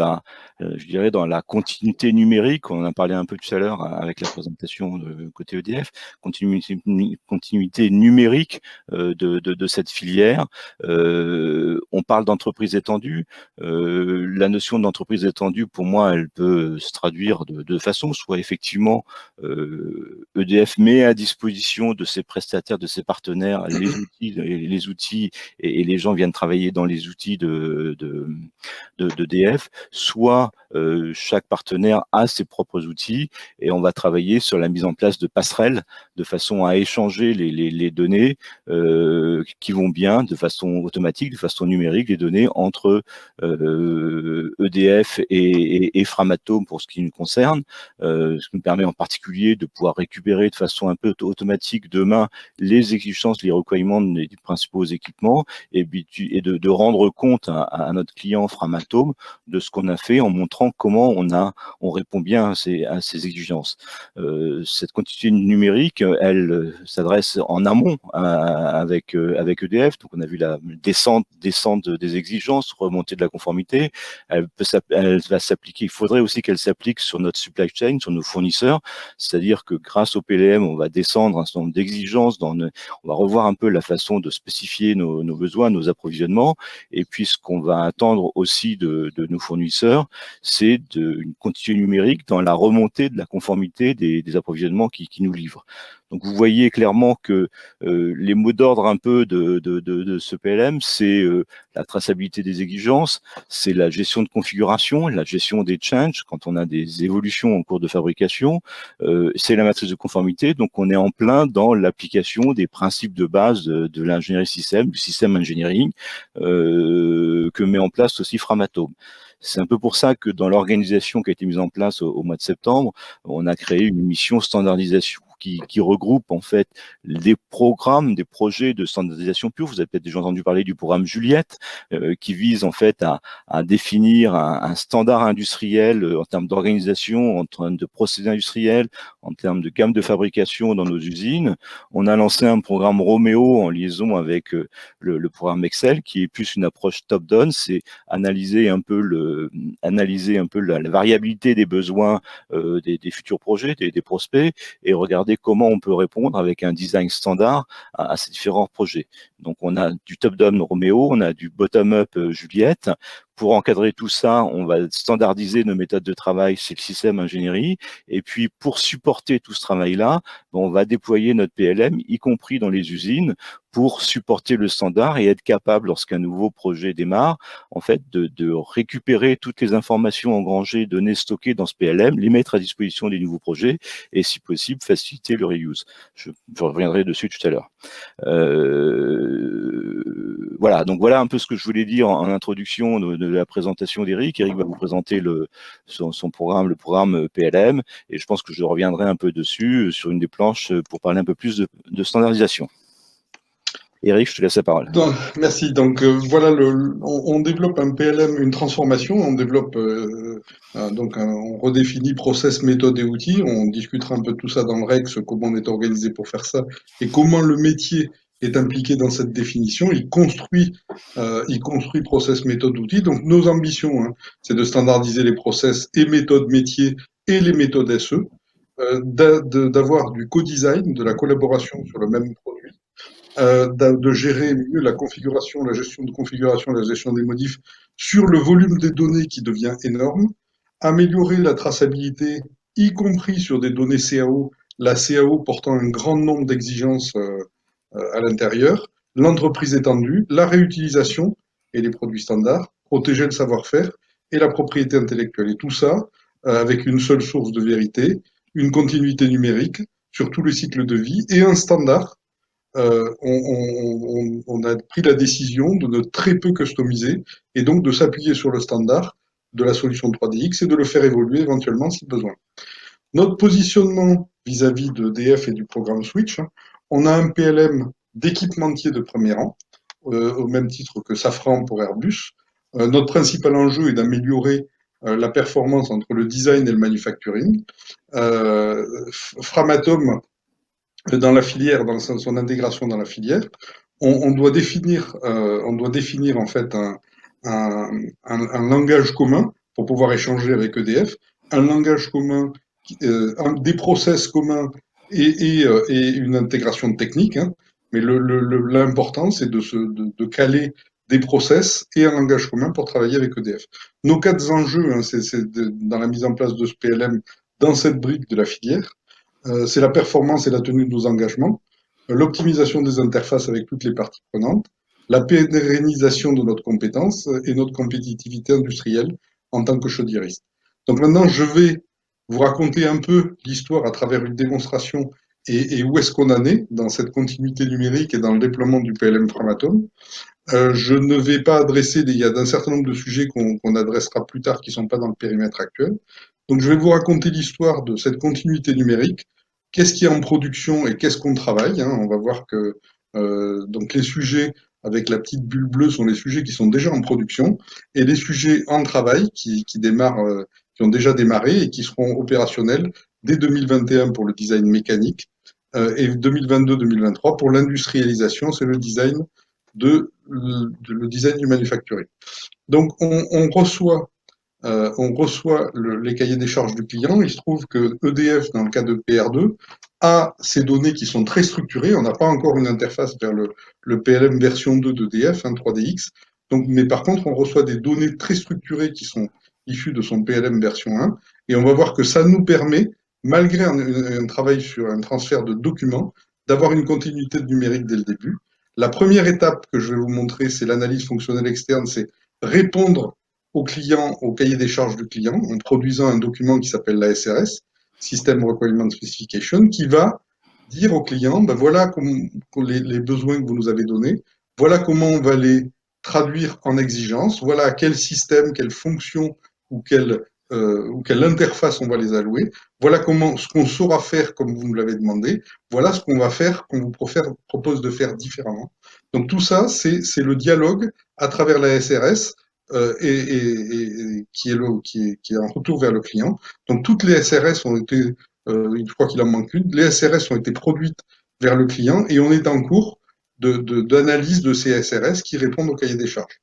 je dirais, dans la continuité numérique. On en a parlé un peu tout à l'heure avec la présentation de côté EDF, continuité numérique de cette filière. On parle d'entreprise étendue. La notion d'entreprise étendue, pour moi, elle peut se traduire de deux façons. Soit effectivement, EDF met à disposition de ses prestataires, de ses partenaires, les outils et les gens viennent travailler dans les outils d'EDF, soit chaque partenaire a ses propres outils et on va travailler sur la mise en place de passerelles de façon à échanger les données qui vont bien de façon automatique, de façon numérique, les données entre EDF et Framatome pour ce qui nous concerne, ce qui nous permet en particulier de pouvoir récupérer de façon un peu automatique demain les exigences, les requirements des principaux équipements et de rendre compte à notre client Framatome de ce qu'on a fait en montrant comment on répond bien à ces exigences. Cette continuité numérique, elle s'adresse en amont avec EDF. Donc on a vu la descente des exigences, remontée de la conformité. Elle va s'appliquer. Il faudrait aussi qu'elle s'applique sur notre supply chain, sur nos fournisseurs. C'est-à-dire que grâce au PLM, on va descendre un certain nombre d'exigences, on va revoir un peu la façon de spécifier nos besoins, nos approvisionnements. Et puis ce qu'on va attendre aussi de nos fournisseurs, c'est une continuité numérique dans la remontée de la conformité des approvisionnements qui nous livrent. Donc vous voyez clairement que les mots d'ordre un peu de ce PLM, c'est la traçabilité des exigences, c'est la gestion de configuration, la gestion des changes quand on a des évolutions en cours de fabrication, c'est la matrice de conformité. Donc on est en plein dans l'application des principes de base de l'ingénierie système, du système engineering que met en place aussi Framatome. C'est un peu pour ça que dans l'organisation qui a été mise en place au mois de septembre, on a créé une mission standardisation qui regroupe en fait des programmes, des projets de standardisation pure. Vous avez peut-être déjà entendu parler du programme Juliette, qui vise en fait à définir un standard industriel en termes d'organisation, en termes de procédés industriels, en termes de gamme de fabrication dans nos usines. On a lancé un programme Roméo en liaison avec le programme Excel, qui est plus une approche top-down, c'est analyser un peu la variabilité des besoins des futurs projets, des prospects, et regarder comment on peut répondre avec un design standard à ces différents projets. Donc on a du top-down Roméo, on a du bottom-up Juliette. Pour encadrer tout ça, on va standardiser nos méthodes de travail chez le système ingénierie. Et puis, pour supporter tout ce travail-là, on va déployer notre PLM, y compris dans les usines, pour supporter le standard et être capable, lorsqu'un nouveau projet démarre, en fait, de récupérer toutes les informations engrangées, données stockées dans ce PLM, les mettre à disposition des nouveaux projets et, si possible, faciliter le reuse. Je reviendrai dessus tout à l'heure. Voilà, donc voilà un peu ce que je voulais dire en introduction de la présentation d'Eric. Eric va vous présenter son programme, le programme PLM, et je pense que je reviendrai un peu dessus sur une des planches pour parler un peu plus de standardisation. Eric, je te laisse la parole. Merci. Donc voilà, on développe un PLM, une transformation. On développe on redéfinit process, méthode et outils. On discutera un peu de tout ça dans le REX, comment on est organisé pour faire ça et comment le métier est impliqué dans cette définition. Il construit process, méthode, outils. Donc nos ambitions, hein, c'est de standardiser les process et méthodes métiers et les méthodes SE, d'avoir du co-design, de la collaboration sur le même produit, de gérer mieux la configuration, la gestion de configuration, la gestion des modifs sur le volume des données qui devient énorme, améliorer la traçabilité, y compris sur des données CAO, la CAO portant un grand nombre d'exigences à l'intérieur, l'entreprise étendue, la réutilisation et les produits standards, protéger le savoir-faire et la propriété intellectuelle. Et tout ça avec une seule source de vérité, une continuité numérique sur tout le cycle de vie et un standard. On a pris la décision de ne très peu customiser et donc de s'appuyer sur le standard de la solution 3DX et de le faire évoluer éventuellement si besoin. Notre positionnement vis-à-vis de d'EDF et du programme Switch, on a un PLM d'équipementier de premier rang, au même titre que Safran pour Airbus. Notre principal enjeu est d'améliorer la performance entre le design et le manufacturing. Framatome, dans la filière, dans son intégration dans la filière, on doit définir en fait un langage commun pour pouvoir échanger avec EDF, un langage commun, des process communs et une intégration technique. Hein. Mais l'important, c'est de caler des process et un langage commun pour travailler avec EDF. Nos 4 enjeux, hein, c'est dans la mise en place de ce PLM dans cette brique de la filière. C'est la performance et la tenue de nos engagements, l'optimisation des interfaces avec toutes les parties prenantes, la pérennisation de notre compétence et notre compétitivité industrielle en tant que chaudiériste. Donc maintenant, je vais vous raconter un peu l'histoire à travers une démonstration et où est-ce qu'on en est dans cette continuité numérique et dans le déploiement du PLM Framatome. Je ne vais pas adresser, il y a un certain nombre de sujets qu'on adressera plus tard qui ne sont pas dans le périmètre actuel. Donc je vais vous raconter l'histoire de cette continuité numérique, qu'est-ce qui est en production et qu'est-ce qu'on travaille. Hein. On va voir que donc les sujets avec la petite bulle bleue sont les sujets qui sont déjà en production et les sujets en travail qui démarrent, qui ont déjà démarré et qui seront opérationnels dès 2021 pour le design mécanique et 2022-2023 pour l'industrialisation, c'est le design le design du manufacturing. Donc on reçoit les cahiers des charges du client. Il se trouve que EDF, dans le cas de PR2, a ces données qui sont très structurées. On n'a pas encore une interface vers le PLM version 2 d'EDF, hein, 3DX. Donc, mais par contre, on reçoit des données très structurées qui sont issues de son PLM version 1. Et on va voir que ça nous permet, malgré un travail sur un transfert de documents, d'avoir une continuité de numérique dès le début. La première étape que je vais vous montrer, c'est l'analyse fonctionnelle externe, c'est répondre au client, au cahier des charges du client, en produisant un document qui s'appelle la SRS, System Requirement Specification, qui va dire au client, ben voilà les besoins que vous nous avez donnés, voilà comment on va les traduire en exigences, voilà quel système, quelle fonction ou quelle interface on va les allouer, voilà ce qu'on saura faire comme vous nous l'avez demandé, voilà ce qu'on va faire, qu'on vous propose de faire différemment. Donc tout ça, c'est le dialogue à travers la SRS qui est en retour vers le client. Donc toutes les SRS ont été, je crois qu'il en manque une, les SRS ont été produites vers le client et on est en cours d'analyse de ces SRS qui répondent au cahier des charges.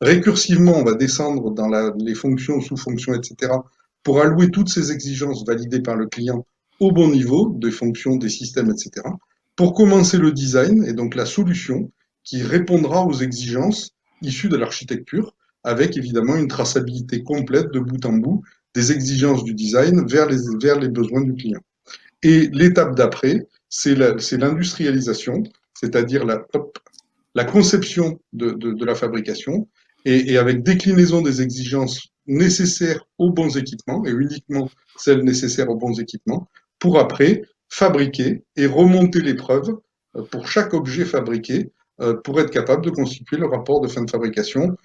Récursivement, on va descendre dans les fonctions, sous-fonctions, etc., pour allouer toutes ces exigences validées par le client au bon niveau, des fonctions, des systèmes, etc., pour commencer le design et donc la solution qui répondra aux exigences issues de l'architecture, avec évidemment une traçabilité complète de bout en bout des exigences du design vers les besoins du client. Et l'étape d'après, c'est l'industrialisation, c'est-à-dire la conception de la fabrication, et avec déclinaison des exigences nécessaires aux bons équipements, et uniquement celles nécessaires aux bons équipements, pour après fabriquer et remonter les preuves pour chaque objet fabriqué, pour être capable de constituer le rapport de fin de fabrication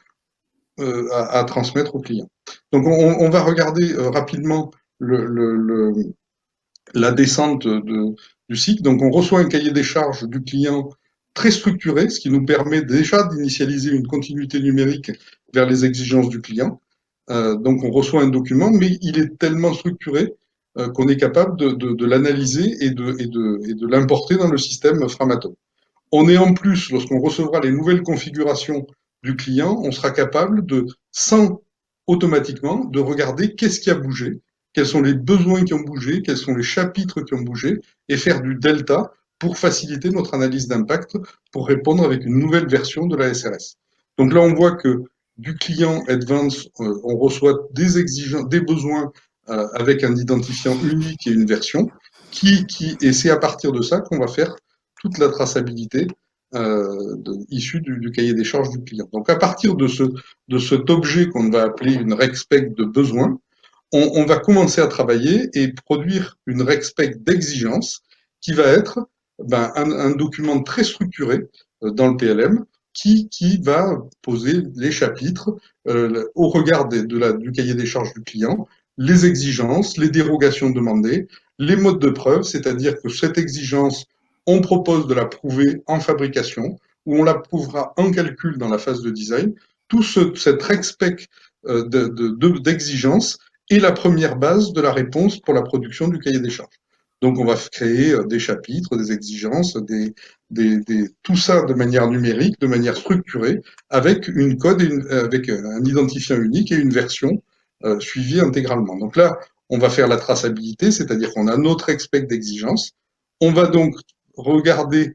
à transmettre au client. Donc on va regarder rapidement la descente du cycle. Donc on reçoit un cahier des charges du client très structuré, ce qui nous permet déjà d'initialiser une continuité numérique vers les exigences du client. Donc on reçoit un document, mais il est tellement structuré qu'on est capable de l'analyser et de l'importer dans le système Framatome. On est en plus, lorsqu'on recevra les nouvelles configurations du client, on sera capable sans automatiquement, de regarder qu'est-ce qui a bougé, quels sont les besoins qui ont bougé, quels sont les chapitres qui ont bougé, et faire du delta pour faciliter notre analyse d'impact, pour répondre avec une nouvelle version de la SRS. Donc là, on voit que du client Advance, on reçoit des exigences, des besoins avec un identifiant unique et une version, et c'est à partir de ça qu'on va faire toute la traçabilité issue du cahier des charges du client. Donc à partir de cet objet qu'on va appeler une RECSPEC de besoin, on va commencer à travailler et produire une RECSPEC d'exigence qui va être un document très structuré dans le PLM qui va poser les chapitres au regard du cahier des charges du client, les exigences, les dérogations demandées, les modes de preuve, c'est-à-dire que cette exigence, on propose de la prouver en fabrication ou on la prouvera en calcul dans la phase de design. Tout cette RECSPEC d'exigence est la première base de la réponse pour la production du cahier des charges. Donc, on va créer des chapitres, des exigences, tout ça de manière numérique, de manière structurée, avec une code, avec un identifiant unique et une version suivie intégralement. Donc là, on va faire la traçabilité, c'est-à-dire qu'on a notre expect d'exigence. On va donc regarder,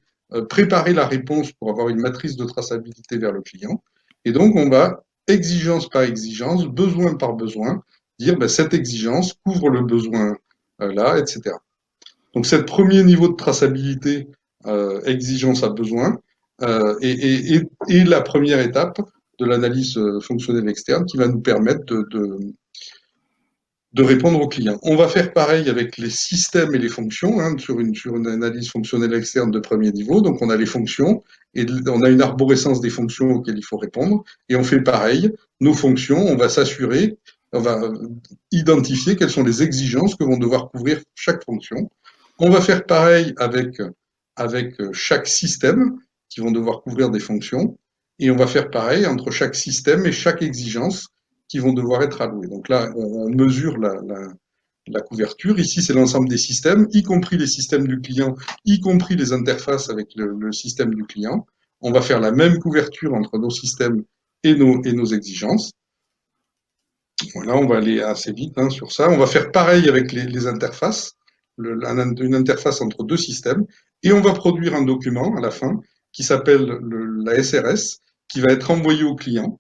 préparer la réponse pour avoir une matrice de traçabilité vers le client. Et donc, on va, exigence par exigence, besoin par besoin, dire cette exigence couvre le besoin là, etc. Donc, ce premier niveau de traçabilité, exigence à besoin, est la première étape de l'analyse fonctionnelle externe qui va nous permettre de répondre aux clients. On va faire pareil avec les systèmes et les fonctions sur une analyse fonctionnelle externe de premier niveau. Donc, on a les fonctions et on a une arborescence des fonctions auxquelles il faut répondre. Et on fait pareil. Nos fonctions, on va s'assurer, on va identifier quelles sont les exigences que vont devoir couvrir chaque fonction. On va faire pareil avec chaque système qui vont devoir couvrir des fonctions. Et on va faire pareil entre chaque système et chaque exigence qui vont devoir être alloués. Donc là, on mesure la couverture. Ici, c'est l'ensemble des systèmes, y compris les systèmes du client, y compris les interfaces avec le système du client. On va faire la même couverture entre nos systèmes et nos exigences. Voilà, on va aller assez vite sur ça. On va faire pareil avec les interfaces, une interface entre deux systèmes, et on va produire un document à la fin qui s'appelle la SRS, qui va être envoyé au client.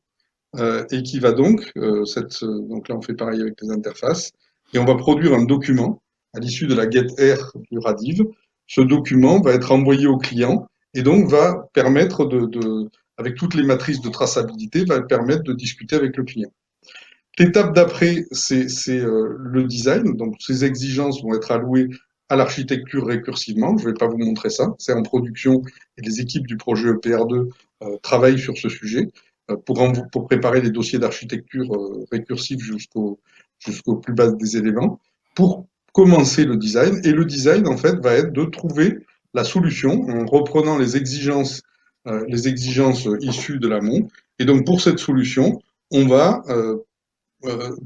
Et qui va donc là on fait pareil avec les interfaces, et on va produire un document à l'issue de la GetR du RADIV. Ce document va être envoyé au client et donc va permettre avec toutes les matrices de traçabilité, va permettre de discuter avec le client. L'étape d'après, c'est le design. Donc ces exigences vont être allouées à l'architecture récursivement. Je ne vais pas vous montrer ça, c'est en production et les équipes du projet EPR2 travaillent sur ce sujet pour préparer les dossiers d'architecture récursive jusqu'au plus bas des éléments, pour commencer le design. Et le design, en fait, va être de trouver la solution en reprenant les exigences issues de l'amont. Et donc, pour cette solution, on va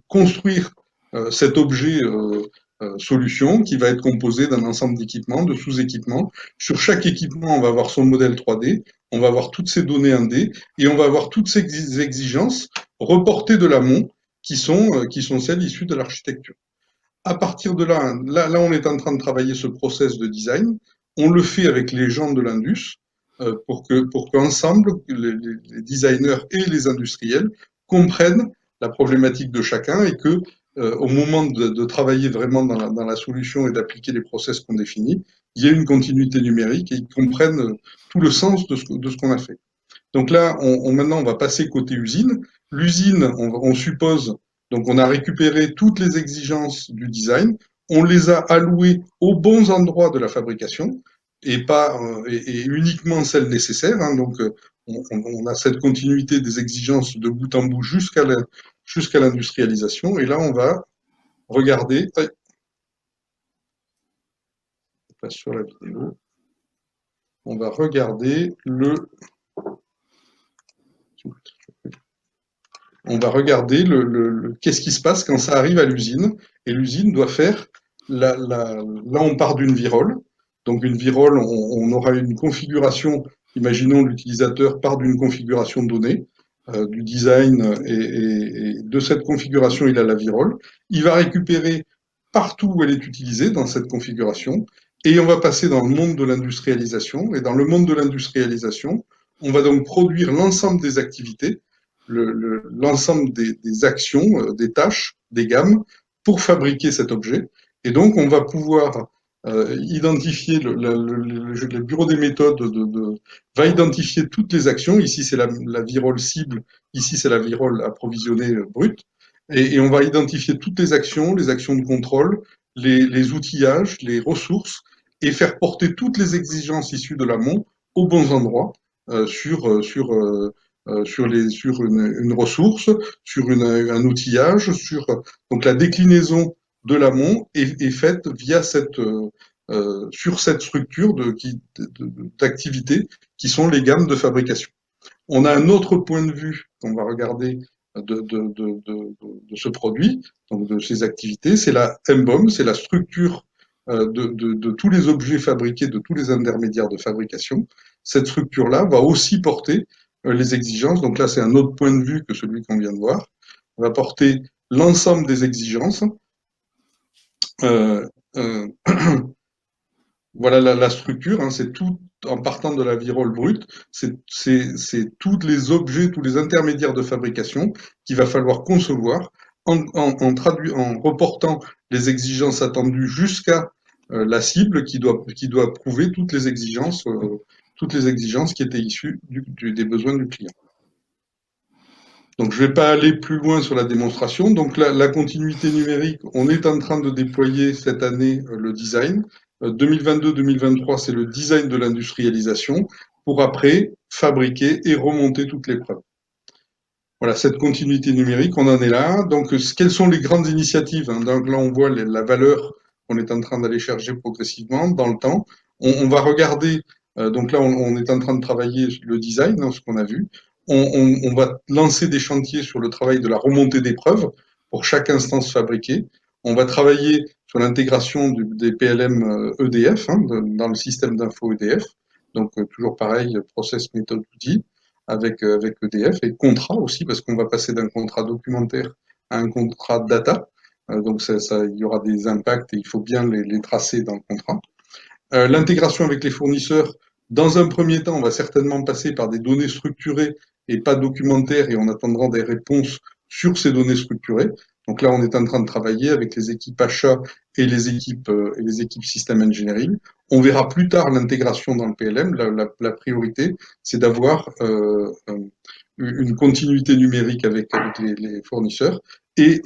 construire cet objet solution qui va être composé d'un ensemble d'équipements, de sous-équipements. Sur chaque équipement, on va avoir son modèle 3D, on va avoir toutes ces données 1D et on va avoir toutes ces exigences reportées de l'amont qui sont celles issues de l'architecture. À partir de là, on est en train de travailler ce process de design. On le fait avec les gens de l'Indus pour qu'ensemble, les designers et les industriels comprennent la problématique de chacun et que au moment de travailler vraiment dans la solution et d'appliquer les process qu'on définit, il y ait une continuité numérique et ils comprennent tout le sens de ce qu'on a fait. Donc là, maintenant, on va passer côté usine. L'usine, on suppose, donc on a récupéré toutes les exigences du design, on les a allouées aux bons endroits de la fabrication et pas et uniquement celles nécessaires. Donc on a cette continuité des exigences de bout en bout jusqu'à l'industrialisation. Et là, on va regarder. Je passe sur la vidéo. on va regarder qu'est-ce qui se passe quand ça arrive à l'usine. Et l'usine doit faire, là on part d'une virole. Donc une virole, on aura une configuration, imaginons l'utilisateur part d'une configuration donnée, du design, et de cette configuration, il a la virole. Il va récupérer partout où elle est utilisée dans cette configuration, et on va passer dans le monde de l'industrialisation. Et dans le monde de l'industrialisation, on va donc produire l'ensemble des activités, l'ensemble des actions, des tâches, des gammes pour fabriquer cet objet. Et donc, on va pouvoir identifier, le bureau des méthodes va identifier toutes les actions. Ici, c'est la virole cible, ici, c'est la virole approvisionnée brute. Et on va identifier toutes les actions de contrôle, les outillages, les ressources, et faire porter toutes les exigences issues de l'amont aux bons endroits sur une ressource, sur un outillage, donc la déclinaison de l'amont est faite via sur cette structure d'activités qui sont les gammes de fabrication. On a un autre point de vue qu'on va regarder de ce produit, donc de ces activités, c'est la MBOM, c'est la structure de tous les objets fabriqués, de tous les intermédiaires de fabrication. Cette structure-là va aussi porter les exigences. Donc là, c'est un autre point de vue que celui qu'on vient de voir. On va porter l'ensemble des exigences. Voilà la structure, hein, c'est tout en partant de la virole brute, c'est tous les objets, tous les intermédiaires de fabrication qu'il va falloir concevoir en reportant les exigences attendues jusqu'à la cible qui doit prouver toutes les exigences qui étaient issues des besoins du client. Donc, je ne vais pas aller plus loin sur la démonstration. Donc, la continuité numérique, on est en train de déployer cette année le design. 2022-2023, c'est le design de l'industrialisation pour après fabriquer et remonter toutes les preuves. Voilà, cette continuité numérique, on en est là. Donc, quelles sont les grandes initiatives, hein? Donc là, on voit la valeur qu'on est en train d'aller chercher progressivement dans le temps. On va regarder, donc là, on est en train de travailler le design, hein, ce qu'on a vu. On va lancer des chantiers sur le travail de la remontée des preuves pour chaque instance fabriquée. On va travailler sur l'intégration des PLM EDF, hein, dans le système d'info EDF. Donc, toujours pareil, process, méthode, outil, avec EDF, et contrat aussi, parce qu'on va passer d'un contrat documentaire à un contrat data. Donc, il y aura des impacts et il faut bien les tracer dans le contrat. L'intégration avec les fournisseurs, dans un premier temps, on va certainement passer par des données structurées et pas documentaires, et on attendra des réponses sur ces données structurées. Donc là, on est en train de travailler avec les équipes achats et les équipes système engineering. On verra plus tard l'intégration dans le PLM. La priorité, c'est d'avoir une continuité numérique avec les fournisseurs et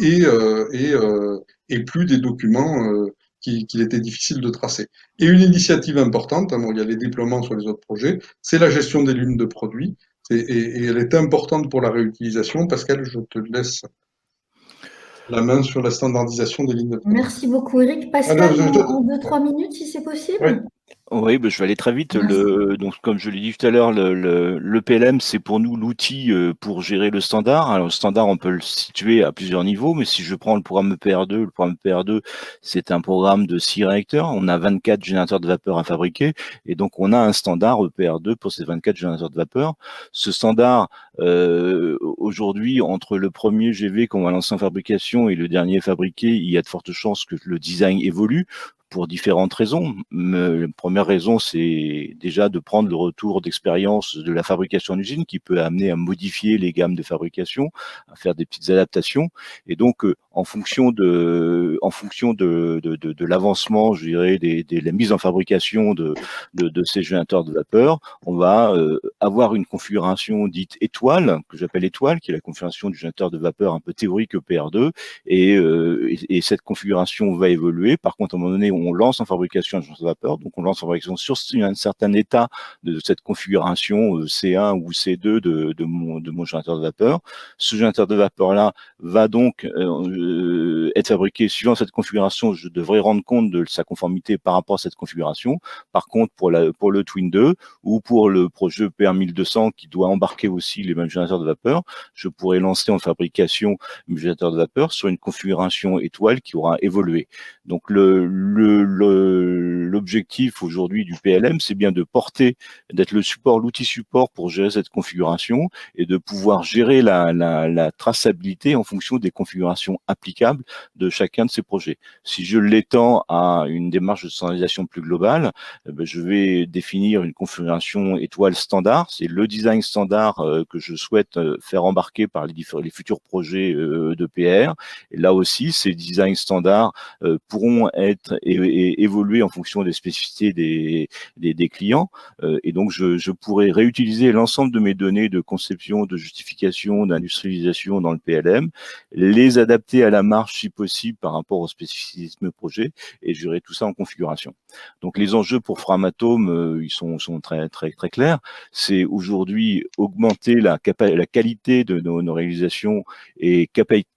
plus des documents qu'il était difficile de tracer. Et une initiative importante, hein, bon, il y a les déploiements sur les autres projets, c'est la gestion des lignes de produits. Et elle est importante pour la réutilisation. Pascal, je te laisse la main sur la standardisation des lignes de produits. Merci beaucoup, Eric. Pascal, en 2-3 minutes, si c'est possible. Ouais. Oui, je vais aller très vite. Donc, comme je l'ai dit tout à l'heure, le PLM, c'est pour nous l'outil pour gérer le standard. Alors, le standard, on peut le situer à plusieurs niveaux, mais si je prends le programme EPR2, c'est un programme de 6 réacteurs. On a 24 générateurs de vapeur à fabriquer, et donc on a un standard EPR2 pour ces 24 générateurs de vapeur. Ce standard, aujourd'hui, entre le premier GV qu'on va lancer en fabrication et le dernier fabriqué, il y a de fortes chances que le design évolue, pour différentes raisons. La première raison, c'est déjà de prendre le retour d'expérience de la fabrication en usine qui peut amener à modifier les gammes de fabrication, à faire des petites adaptations. Et donc, en fonction de l'avancement, je dirais, de la mise en fabrication de ces générateurs de vapeur, on va avoir une configuration dite étoile, que j'appelle étoile, qui est la configuration du générateur de vapeur un peu théorique EPR2, et cette configuration va évoluer. Par contre, à un moment donné, on lance en fabrication un générateur de vapeur, donc on lance en fabrication sur un certain état de cette configuration C1 ou C2 de mon générateur de vapeur. Ce générateur de vapeur-là va donc être fabriqué suivant cette configuration. Je devrais rendre compte de sa conformité par rapport à cette configuration. Par contre, pour le Twin 2 ou pour le projet PR 1200 qui doit embarquer aussi les mêmes générateurs de vapeur, je pourrais lancer en fabrication un générateur de vapeur sur une configuration étoile qui aura évolué. Donc l'objectif aujourd'hui du PLM, c'est bien de porter, d'être l'outil support pour gérer cette configuration et de pouvoir gérer la traçabilité en fonction des configurations applicables de chacun de ces projets. Si je l'étends à une démarche de standardisation plus globale, je vais définir une configuration étoile standard. C'est le design standard que je souhaite faire embarquer par les futurs projets de PR. Et là aussi, ces designs standards pourront être évoluer en fonction des spécificités des clients. Et donc, je pourrais réutiliser l'ensemble de mes données de conception, de justification, d'industrialisation dans le PLM, les adapter à la marge si possible par rapport au spécificisme projet et gérer tout ça en configuration. Donc, les enjeux pour Framatome, ils sont très clairs. C'est aujourd'hui augmenter la qualité de nos réalisations et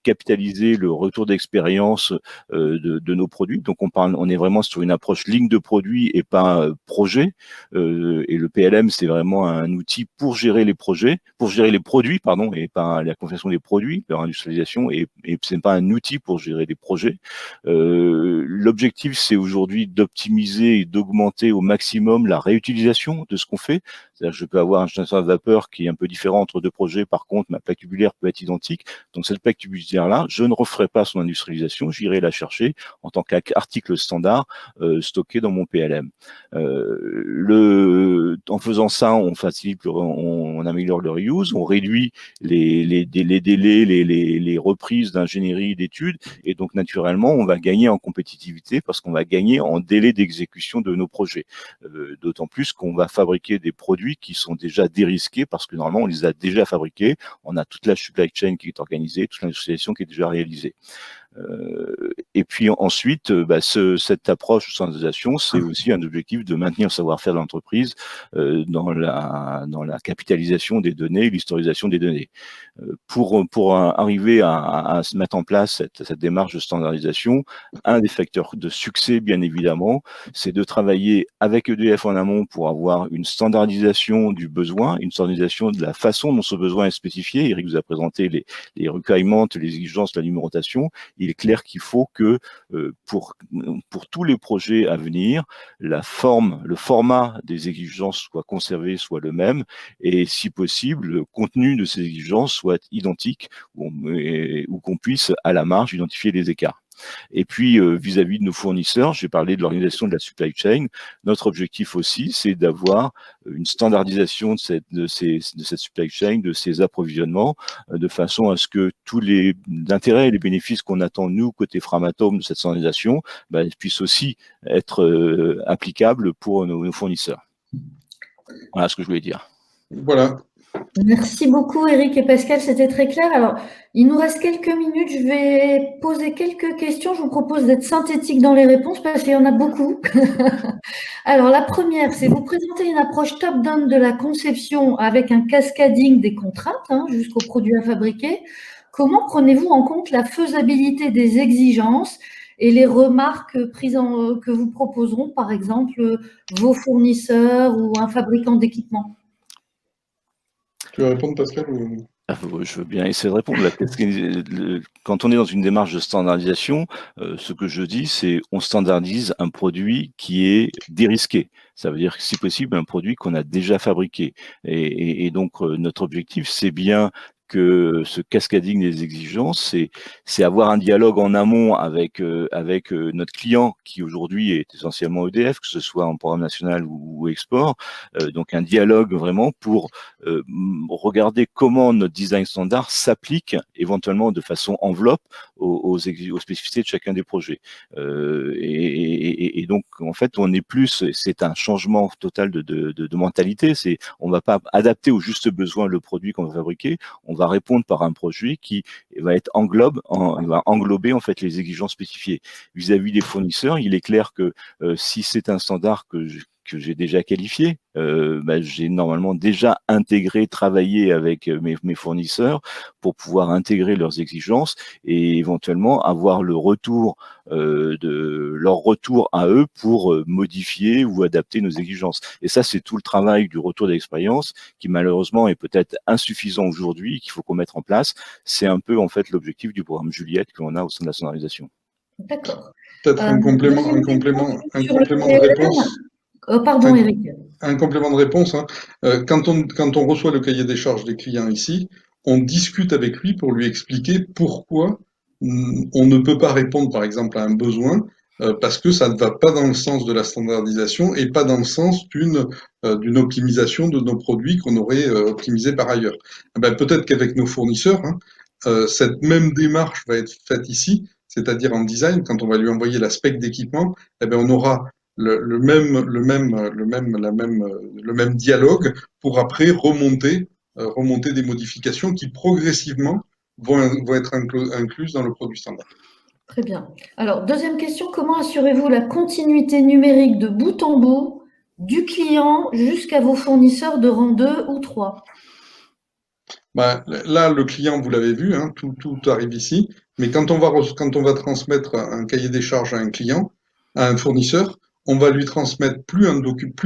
capitaliser le retour d'expérience de nos produits. Donc, on est vraiment sur une approche ligne de produit et pas projet. Et le PLM, c'est vraiment un outil pour gérer les projets, pour gérer les produits, pardon, et pas la configuration des produits, leur industrialisation, et c'est pas un outil pour gérer des projets. L'objectif, c'est aujourd'hui d'optimiser et d'augmenter au maximum la réutilisation de ce qu'on fait. C'est-à-dire que je peux avoir un générateur de vapeur qui est un peu différent entre deux projets, par contre, ma plaque tubulaire peut être identique. Donc, cette plaque tubulaire-là, je ne referai pas son industrialisation, j'irai la chercher en tant qu'article standard stocké dans mon PLM. En faisant ça, on facilite, on améliore le reuse, on réduit les délais, les reprises d'ingénierie, d'études, et donc naturellement, on va gagner en compétitivité parce qu'on va gagner en délai d'exécution de nos projets. D'autant plus qu'on va fabriquer des produits qui sont déjà dérisqués parce que normalement, on les a déjà fabriqués, on a toute la supply chain qui est organisée, toute l'industrialisation qui est déjà réalisée. Et puis ensuite, cette approche de standardisation, c'est aussi un objectif de maintenir le savoir-faire de l'entreprise dans la capitalisation des données et l'historisation des données. Pour arriver à se mettre en place cette démarche de standardisation, un des facteurs de succès, bien évidemment, c'est de travailler avec EDF en amont pour avoir une standardisation du besoin, une standardisation de la façon dont ce besoin est spécifié. Eric vous a présenté les requirements, les exigences, la numérotation. Il est clair qu'il faut que pour tous les projets à venir, le format des exigences soit conservé, soit le même, et si possible, le contenu de ces exigences soit identique, ou qu'on puisse à la marge identifier les écarts. Et puis, vis-à-vis de nos fournisseurs, j'ai parlé de l'organisation de la supply chain. Notre objectif aussi, c'est d'avoir une standardisation de cette supply chain, de ces approvisionnements, de façon à ce que tous les intérêts et les bénéfices qu'on attend, nous, côté Framatome, de cette standardisation, puissent aussi être applicables pour nos fournisseurs. Voilà ce que je voulais dire. Voilà. Merci beaucoup Eric et Pascal, c'était très clair. Alors, il nous reste quelques minutes, je vais poser quelques questions. Je vous propose d'être synthétique dans les réponses parce qu'il y en a beaucoup. Alors, la première, c'est vous présenter une approche top-down de la conception avec un cascading des contraintes jusqu'au produit à fabriquer. Comment prenez-vous en compte la faisabilité des exigences et les remarques que vous proposeront, par exemple, vos fournisseurs ou un fabricant d'équipement? Tu veux répondre, Pascal Je veux bien essayer de répondre. Quand on est dans une démarche de standardisation, ce que je dis, c'est on standardise un produit qui est dérisqué. Ça veut dire que si possible, un produit qu'on a déjà fabriqué. Et donc, notre objectif, c'est bien que ce cascading des exigences, c'est avoir un dialogue en amont avec notre client qui aujourd'hui est essentiellement EDF, que ce soit en programme national ou export. Donc un dialogue vraiment pour regarder comment notre design standard s'applique éventuellement de façon enveloppe aux spécificités de chacun des projets. Et donc, en fait, on est plus, c'est un changement total de mentalité. On va pas adapter au juste besoin le produit qu'on va fabriquer. On va répondre par un produit qui va va englober en fait les exigences spécifiées. Vis-à-vis des fournisseurs, il est clair que si c'est un standard que j'ai déjà qualifié, j'ai normalement déjà intégré, travaillé avec mes fournisseurs pour pouvoir intégrer leurs exigences et éventuellement avoir le retour de leur retour à eux pour modifier ou adapter nos exigences. Et ça, c'est tout le travail du retour d'expérience qui malheureusement est peut-être insuffisant aujourd'hui, qu'il faut qu'on mette en place. C'est un peu en fait l'objectif du programme Juliette que l'on a au sein de la standardisation. D'accord. Peut-être un complément de réponse. Pardon, Eric. Un complément de réponse. Hein. Quand on reçoit le cahier des charges des clients ici, on discute avec lui pour lui expliquer pourquoi on ne peut pas répondre, par exemple, à un besoin parce que ça ne va pas dans le sens de la standardisation et pas dans le sens d'une optimisation de nos produits qu'on aurait optimisés par ailleurs. Peut-être qu'avec nos fournisseurs, cette même démarche va être faite ici, c'est-à-dire en design, quand on va lui envoyer la spec d'équipement, on aura le même dialogue pour après remonter des modifications qui progressivement vont être incluses dans le produit standard. Très bien. Alors, deuxième question, comment assurez-vous la continuité numérique de bout en bout du client jusqu'à vos fournisseurs de rang 2 ou 3? Là, le client, vous l'avez vu, hein, tout arrive ici. Mais quand on va transmettre un cahier des charges à un client, à un fournisseur, on va lui transmettre plus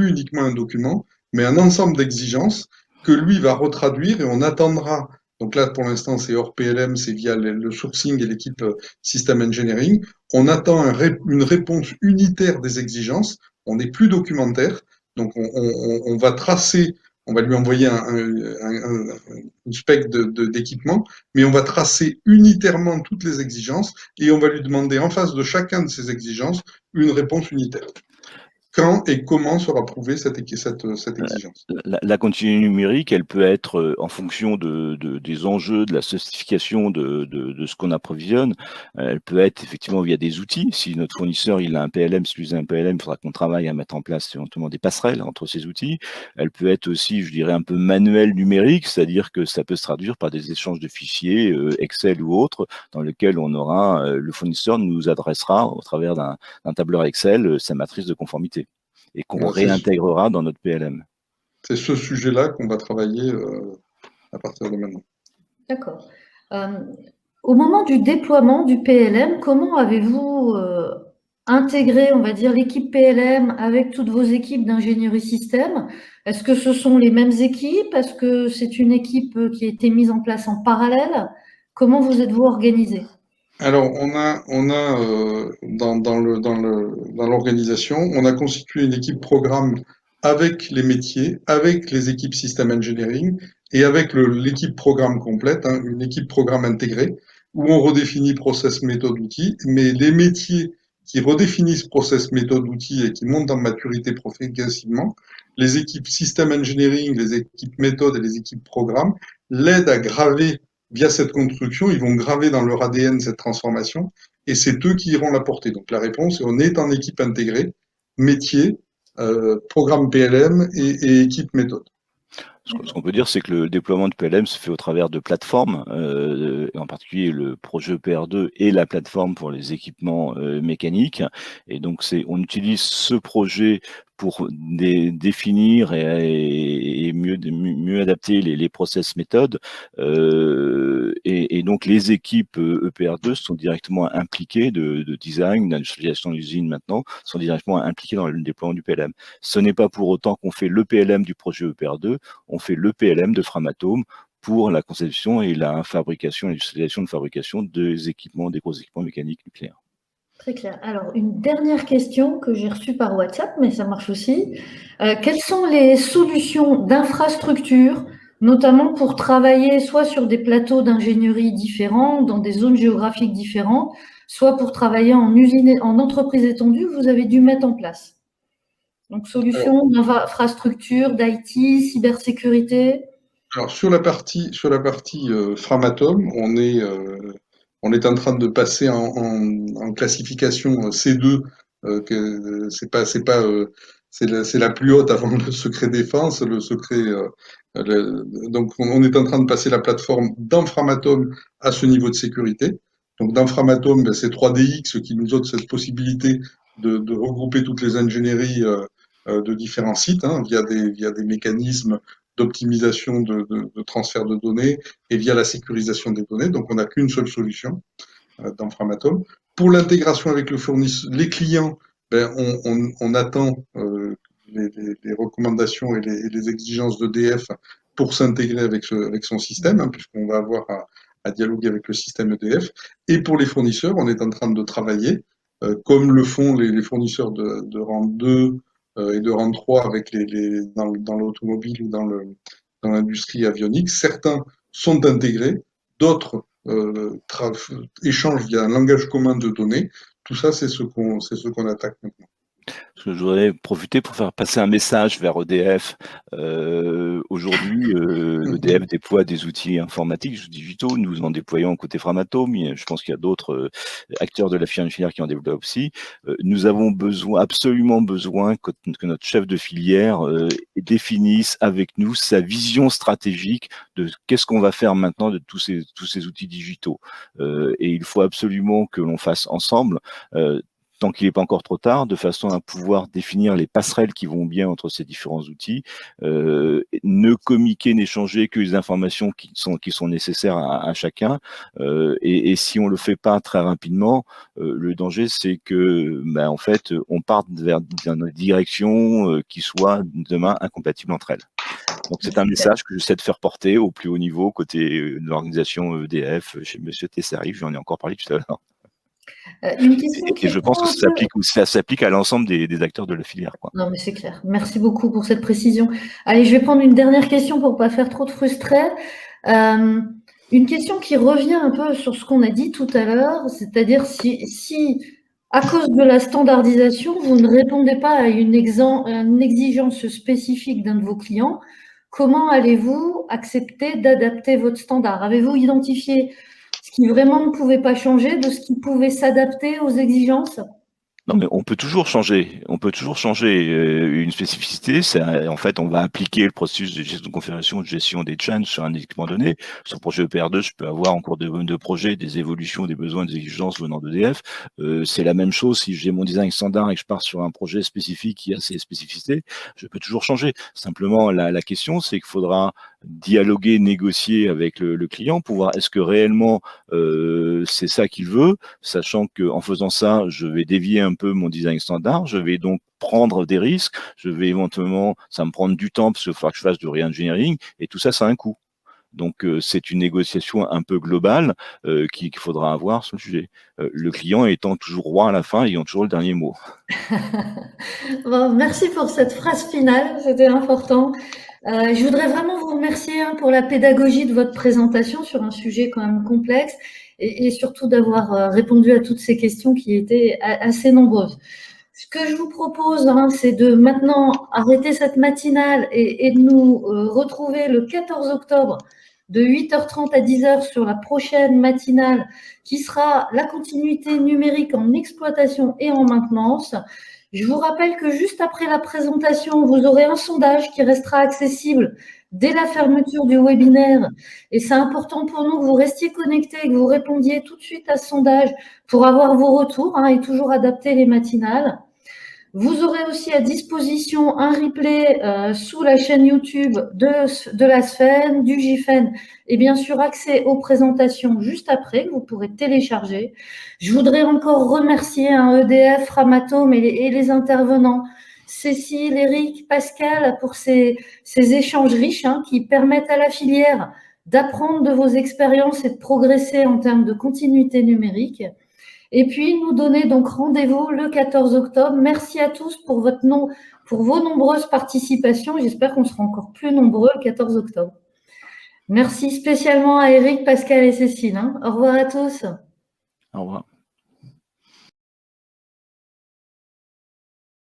uniquement un document, mais un ensemble d'exigences que lui va retraduire et on attendra. Donc là, pour l'instant, c'est hors PLM, c'est via le sourcing et l'équipe System Engineering. On attend une réponse unitaire des exigences. On n'est plus documentaire. Donc, on va tracer. On va lui envoyer une spec d'équipement, mais on va tracer unitairement toutes les exigences et on va lui demander en face de chacun de ces exigences une réponse unitaire. Quand et comment sera prouvée cette exigence? La continuité numérique, elle peut être en fonction des enjeux, de la sophistication de ce qu'on approvisionne. Elle peut être effectivement via des outils. Si notre fournisseur il a un PLM, si lui a un PLM, il faudra qu'on travaille à mettre en place éventuellement des passerelles entre ces outils. Elle peut être aussi, je dirais, un peu manuel numérique, c'est-à-dire que ça peut se traduire par des échanges de fichiers, Excel ou autres, dans lesquels on aura, le fournisseur nous adressera au travers d'un tableur Excel sa matrice de conformité et qu'on réintégrera dans notre PLM. C'est ce sujet-là qu'on va travailler à partir de maintenant. D'accord. Au moment du déploiement du PLM, comment avez-vous intégré, on va dire, l'équipe PLM avec toutes vos équipes d'ingénierie système? Est-ce que ce sont les mêmes équipes? Est-ce que c'est une équipe qui a été mise en place en parallèle? Comment vous êtes-vous organisé? Alors, on a dans l'organisation, on a constitué une équipe programme avec les métiers, avec les équipes système engineering et avec l'équipe programme complète, hein, une équipe programme intégrée, où on redéfinit process, méthode, outils, mais les métiers qui redéfinissent process, méthode, outils et qui montent en maturité progressivement, les équipes système engineering, les équipes méthode et les équipes programme l'aident à graver via cette construction, ils vont graver dans leur ADN cette transformation et c'est eux qui iront la porter. Donc la réponse est on est en équipe intégrée, métier, programme PLM et équipe méthode. Ce qu'on peut dire, c'est que le déploiement de PLM se fait au travers de plateformes, en particulier le projet EPR2 et la plateforme pour les équipements mécaniques. Et donc, on utilise ce projet pour définir et mieux adapter les process méthodes. Et donc, les équipes EPR2 sont directement impliquées de design, d'industrialisation d'usine maintenant, sont directement impliquées dans le déploiement du PLM. Ce n'est pas pour autant qu'on fait le PLM du projet EPR2, on fait le PLM de Framatome pour la conception et la fabrication, l'industrialisation de fabrication des équipements, des gros équipements mécaniques nucléaires. Très clair. Alors, une dernière question que j'ai reçue par WhatsApp, mais ça marche aussi. Quelles sont les solutions d'infrastructure, notamment pour travailler soit sur des plateaux d'ingénierie différents, dans des zones géographiques différentes, soit pour travailler en usine, en entreprise étendue, vous avez dû mettre en place? Donc, solutions d'infrastructure, d'IT, cybersécurité. Alors sur la partie Framatome, on on est en train de passer en classification C2, c'est la plus haute avant le secret défense, le secret. Donc, on est en train de passer la plateforme d'Inframatome à ce niveau de sécurité. Donc, d'Inframatome, ben, c'est 3DX qui nous offre cette possibilité de regrouper toutes les ingénieries de différents sites via des mécanismes d'optimisation de transfert de données et via la sécurisation des données. Donc, on n'a qu'une seule solution d'Inframatome. Pour l'intégration avec le fournisseur, les clients, ben, on attend les recommandations et les exigences d'EDF pour s'intégrer avec son système, puisqu'on va avoir à dialoguer avec le système EDF. Et pour les fournisseurs, on est en train de travailler, comme le font les fournisseurs de rang 2 et de rang 3 avec dans l'automobile ou dans l'industrie avionique. Certains sont intégrés, d'autres échangent via un langage commun de données. Tout ça, c'est ce qu'on attaque maintenant. Je voudrais profiter pour faire passer un message vers EDF. Aujourd'hui, EDF déploie des outils informatiques digitaux. Nous en déployons côté Framatome. Je pense qu'il y a d'autres acteurs de la filière qui en développent aussi. Nous avons absolument besoin que notre chef de filière définisse avec nous sa vision stratégique de qu'est-ce qu'on va faire maintenant de tous ces outils digitaux. Et il faut absolument que l'on fasse ensemble. Tant qu'il n'est pas encore trop tard, de façon à pouvoir définir les passerelles qui vont bien entre ces différents outils, ne communiquer, n'échanger que les informations qui sont nécessaires à chacun. Et si on le fait pas très rapidement, le danger c'est que, en fait, on parte vers une direction qui soit demain incompatible entre elles. Donc c'est un message que j'essaie de faire porter au plus haut niveau côté de l'organisation EDF chez Monsieur Tessarif. J'en ai encore parlé tout à l'heure. Une question et je pense que ça s'applique à l'ensemble des acteurs de la filière, quoi. Non, mais c'est clair. Merci beaucoup pour cette précision. Allez, je vais prendre une dernière question pour ne pas faire trop de frustrés. Une question qui revient un peu sur ce qu'on a dit tout à l'heure, c'est-à-dire si, à cause de la standardisation, vous ne répondez pas à une exigence spécifique d'un de vos clients, comment allez-vous accepter d'adapter votre standard? Avez-vous identifié ce qui vraiment ne pouvait pas changer de ce qui pouvait s'adapter aux exigences? Non, mais on peut toujours changer. On peut toujours changer une spécificité. En fait, on va appliquer le processus de gestion de configuration, de gestion des changes sur un équipement donné. Sur le projet EPR2, je peux avoir en cours de projet des évolutions, des besoins, des exigences venant d'EDF. C'est la même chose si j'ai mon design standard et que je pars sur un projet spécifique qui a ses spécificités. Je peux toujours changer. Simplement, la question, c'est qu'il faudra dialoguer, négocier avec le client pour voir est-ce que réellement c'est ça qu'il veut, sachant qu'en faisant ça, je vais dévier un peu mon design standard, je vais donc prendre des risques, je vais éventuellement, ça va me prendre du temps parce qu'il va falloir que je fasse du re-engineering et tout ça, ça a un coût. Donc, c'est une négociation un peu globale qu'il faudra avoir sur le sujet. Le client étant toujours roi à la fin, ayant toujours le dernier mot. Bon, merci pour cette phrase finale, c'était important. Je voudrais vraiment vous remercier pour la pédagogie de votre présentation sur un sujet quand même complexe et surtout d'avoir répondu à toutes ces questions qui étaient assez nombreuses. Ce que je vous propose, c'est de maintenant arrêter cette matinale et de nous retrouver le 14 octobre de 8h30 à 10h sur la prochaine matinale qui sera la continuité numérique en exploitation et en maintenance. Je vous rappelle que juste après la présentation, vous aurez un sondage qui restera accessible dès la fermeture du webinaire. Et c'est important pour nous que vous restiez connectés et que vous répondiez tout de suite à ce sondage pour avoir vos retours et toujours adapter les matinales. Vous aurez aussi à disposition un replay sous la chaîne YouTube de la SFEN, du GIFEN, et bien sûr accès aux présentations juste après que vous pourrez télécharger. Je voudrais encore remercier EDF, Framatome et les intervenants, Cécile, Eric, Pascal, pour ces échanges riches qui permettent à la filière d'apprendre de vos expériences et de progresser en termes de continuité numérique. Et puis, nous donner donc rendez-vous le 14 octobre. Merci à tous pour vos nombreuses participations. J'espère qu'on sera encore plus nombreux le 14 octobre. Merci spécialement à Eric, Pascal et Cécile. Au revoir à tous. Au revoir.